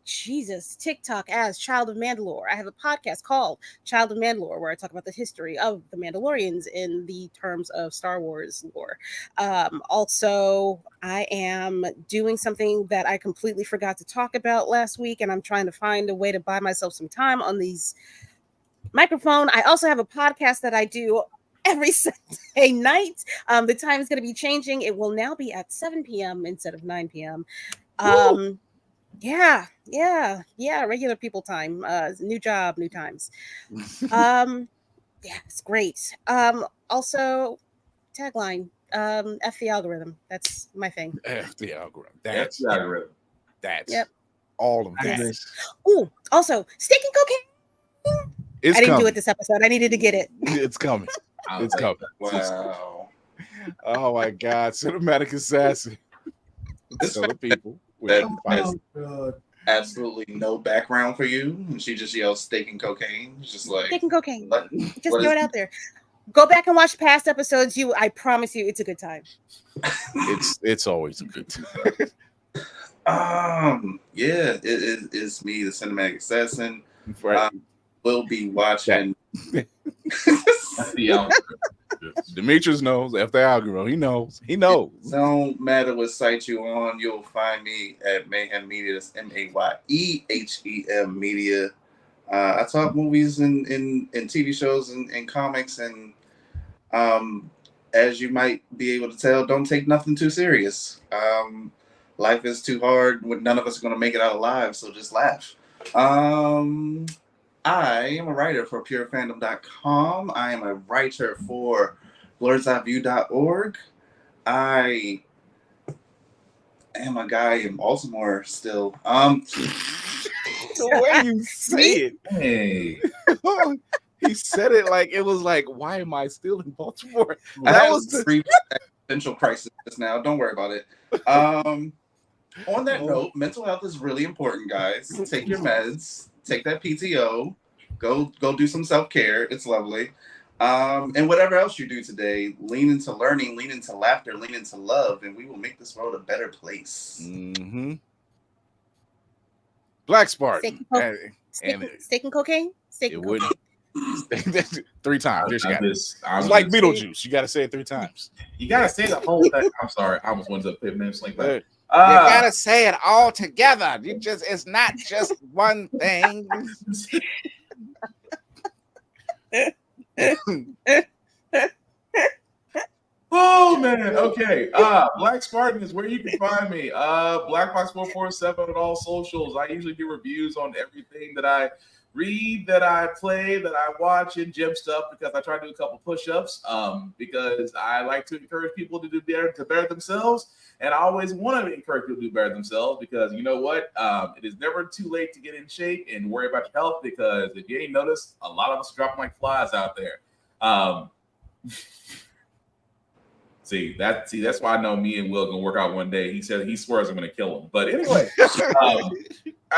D: TikTok as Child of Mandalore. I have a podcast called Child of Mandalore where I talk about the history of the Mandalorians in the terms of Star Wars lore. Also, I am doing something that I completely forgot to talk about last week, and I'm trying to find a way to buy myself some time on these microphone. I also have a podcast that I do every Sunday night. The time is going to be changing. It will now be at 7 p.m. instead of 9 p.m. Yeah. Regular people time. New job, new times. Yeah, it's great. Also, tagline. F the algorithm. That's my thing.
C: F the algorithm.
G: That's the algorithm.
C: That's
D: yep.
C: all of that.
D: Yes. Oh, also, steak and cocaine. I didn't do it this episode. I needed to get it.
C: It's coming. It's coming.
G: Wow.
C: Oh my God. Cinematic assassin. Tell the people.
G: Oh, God.
F: absolutely no background for you, and she just yells steak and cocaine. It's just like
D: Steak and cocaine. Just
F: what
D: throw it out there. Go back and watch past episodes. I promise you, it's a good time.
C: It's always a good time.
F: Yeah, it's me, the cinematic assassin.
C: Right.
F: We'll be watching.
C: Demetrius knows after algorithm. He knows.
F: No matter what site you on, you'll find me at Mayhem Media. That's MAYEHEM Media. I talk movies and TV shows and comics, and as you might be able to tell, don't take nothing too serious. Life is too hard. None of us are going to make it out alive, so just laugh. I am a writer for purefandom.com. I am a writer for blerds.view.org. I am a guy in Baltimore still.
C: The way you say it.
F: Hey.
C: He said it like it was like, why am I still in Baltimore?
F: That was the brief existential crisis now. Don't worry about it. On that note, mental health is really important, guys. Take your meds, take that PTO, go do some self-care. It's lovely. And whatever else you do today, lean into learning, lean into laughter, lean into love, and we will make this world a better place.
C: Mm-hmm. Black Spark.
D: Steak and cocaine? Steak and cocaine.
C: 3 times. There you got it.
G: It's
C: like Beetlejuice. You got to say it 3 times.
G: You got to say the whole thing. I'm sorry. I almost went to pit man slink back.
C: You gotta say it all together. It's not just one thing.
G: Oh man, okay. Black Spartan is where you can find me. Blackbox447 on all socials. I usually do reviews on everything that I read, that I play, that I watch, and gym stuff, because I try to do a couple push-ups. Because I like to encourage people to do better, to better themselves. And I always want to encourage people to do better themselves, because you know what? It is never too late to get in shape and worry about your health, because if you ain't noticed, a lot of us are dropping like flies out there. See, that's why I know me and Will gonna work out one day. He said he swears I'm gonna kill him. But anyway, I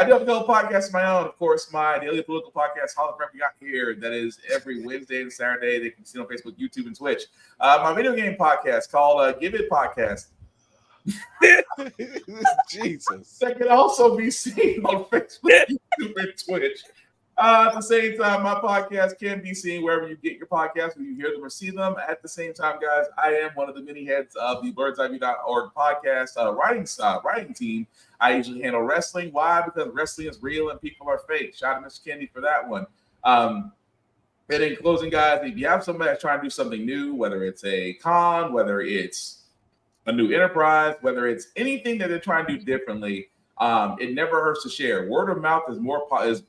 G: do have a couple podcasts of my own. Of course, my daily political podcast, Hologram Got Here, that is every Wednesday and Saturday. They can see it on Facebook, YouTube, and Twitch. My video game podcast called Give It Podcast.
C: Jesus.
G: That can also be seen on Facebook, YouTube, and Twitch. At the same time, my podcast can be seen wherever you get your podcasts, where you hear them or see them. At the same time, guys, I am one of the many heads of the blerdsiview.org podcast writing team. I usually handle wrestling. Why? Because wrestling is real and people are fake. Shout out to Mr. Kendi for that one. And in closing, guys, if you have somebody that's trying to do something new, whether it's a con, whether it's a new enterprise, whether it's anything that they're trying to do differently, it never hurts to share. Word of mouth is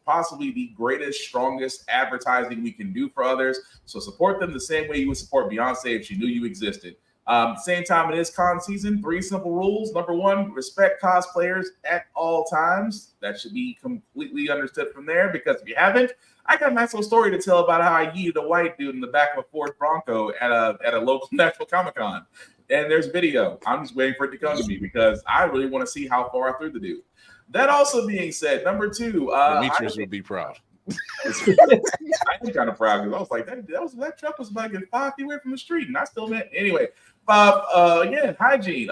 G: possibly the greatest, strongest advertising we can do for others. So support them the same way you would support Beyonce if she knew you existed. At the same time, it is con season. 3 simple rules. Number 1, respect cosplayers at all times. That should be completely understood from there, because if you haven't, I got a nice little story to tell about how I yeeted a white dude in the back of a Ford Bronco at a local Nashville Comic-Con. And there's video. I'm just waiting for it to come to me, because I really want to see how far I threw the dude. That also being said, number 2,
C: Demetrius would be proud.
G: I am kind of proud, because I was like, that truck was about to get 5 feet away from the street, and I still meant anyway. Again, hygiene.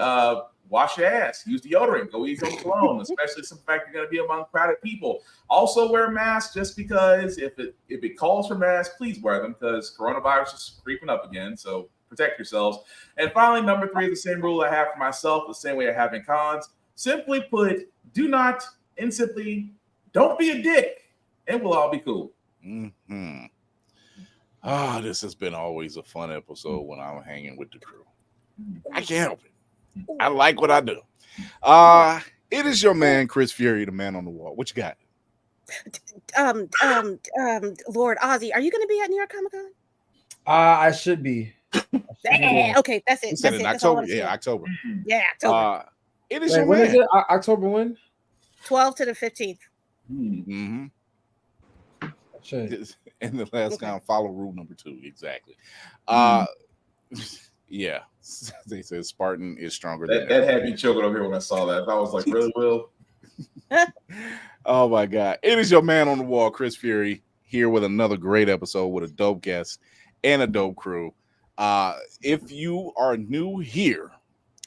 G: Wash your ass. Use deodorant. Go easy on cologne, especially some fact you're going to be among crowded people. Also wear masks, just because if it calls for masks, please wear them, because coronavirus is creeping up again. So protect yourselves. And finally, number 3 is the same rule I have for myself, the same way I have in cons. Simply put, don't be a dick, and we'll all be cool.
C: Mm-hmm. This has been always a fun episode when I'm hanging with the crew. I can't help it. I like what I do. It is your man, Chris Fury, the man on the wall. What you got?
D: Lord Ozzy, are you going to be at New York Comic Con?
H: I should be.
D: Okay, that's it.
C: That's it. October. Yeah, October.
D: Yeah, October.
C: It is
H: Wait,
C: your
H: when
C: man.
H: is it? October when?
D: 12th to the 15th.
C: Mm-hmm.
H: Sure.
C: And the last time, follow rule number 2. Exactly. Yeah. They said Spartan is stronger than
G: that had me choking over here when I saw that. I was like, really, Will?
C: Oh my God. It is your man on the wall, Chris Fury, here with another great episode with a dope guest and a dope crew. If you are new here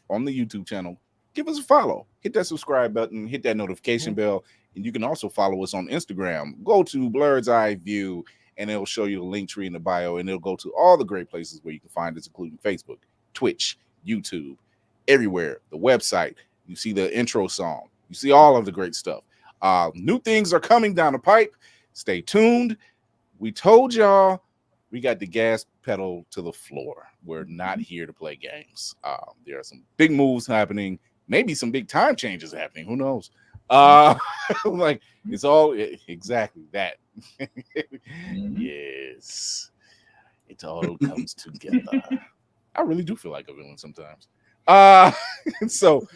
C: on the YouTube channel, give us a follow. Hit that subscribe button, hit that notification bell, and you can also follow us on Instagram. Go to Blerds Eye View, and it'll show you the link tree in the bio, and it'll go to all the great places where you can find us, including Facebook, Twitch, YouTube, everywhere, the website. You see the intro song. You see all of the great stuff. New things are coming down the pipe. Stay tuned. We told y'all we got the gas pedal to the floor. We're not here to play games. There are some big moves happening, maybe some big time changes happening. Who knows? Like it's all exactly that. Yes, it all comes together. I really do feel like a villain sometimes. So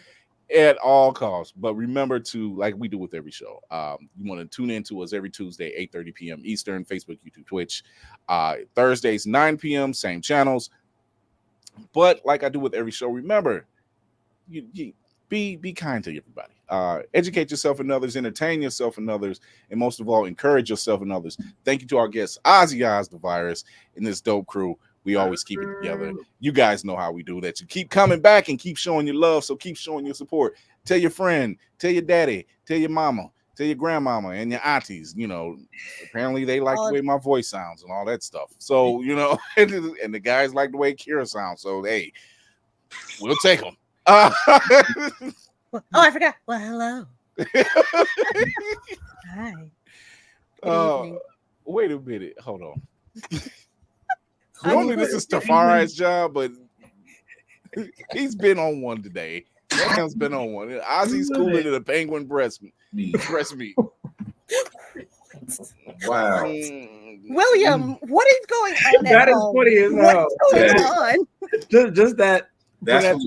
C: at all costs, but remember to, like we do with every show, you want to tune in to us every Tuesday, 8:30 p.m. Eastern, Facebook, YouTube, Twitch. Thursdays, 9 p.m., same channels. But like I do with every show, remember, you be kind to everybody. Educate yourself and others, entertain yourself and others, and most of all, encourage yourself and others. Thank you to our guests, OzzyOz Da Vyrus, and this dope crew. We always keep it together. You guys know how we do that. You keep coming back and keep showing your love, so keep showing your support. Tell your friend, tell your daddy, tell your mama, tell your grandmama, and your aunties. You know, apparently they like the way my voice sounds and all that stuff. So, you know, and the guys like the way Kira sounds. So, hey, we'll take them.
D: Oh, I forgot. Well, hello. Hi. Good evening.
C: Wait a minute. Hold on. Normally this is Tafari's job, but he's been on one today. Sam's been on one. Ozzy's cooler than a penguin breast meat.
G: Wow.
D: William, what is going on?
H: That is funny as hell.
D: What's going on?
H: Just that.
G: That's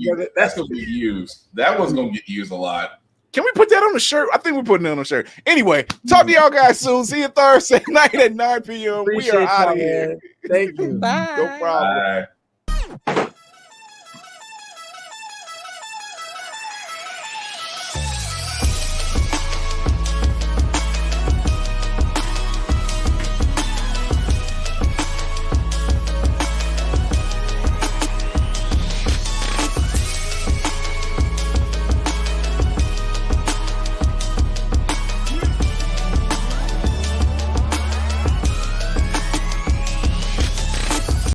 G: gonna get used. That one's gonna get used a lot.
C: Can we put that on the shirt? I think we're putting it on the shirt. Anyway, talk to y'all guys soon. See you Thursday night at 9 p.m. We are out of here.
H: Thank you.
D: Bye.
C: No problem.
G: Bye.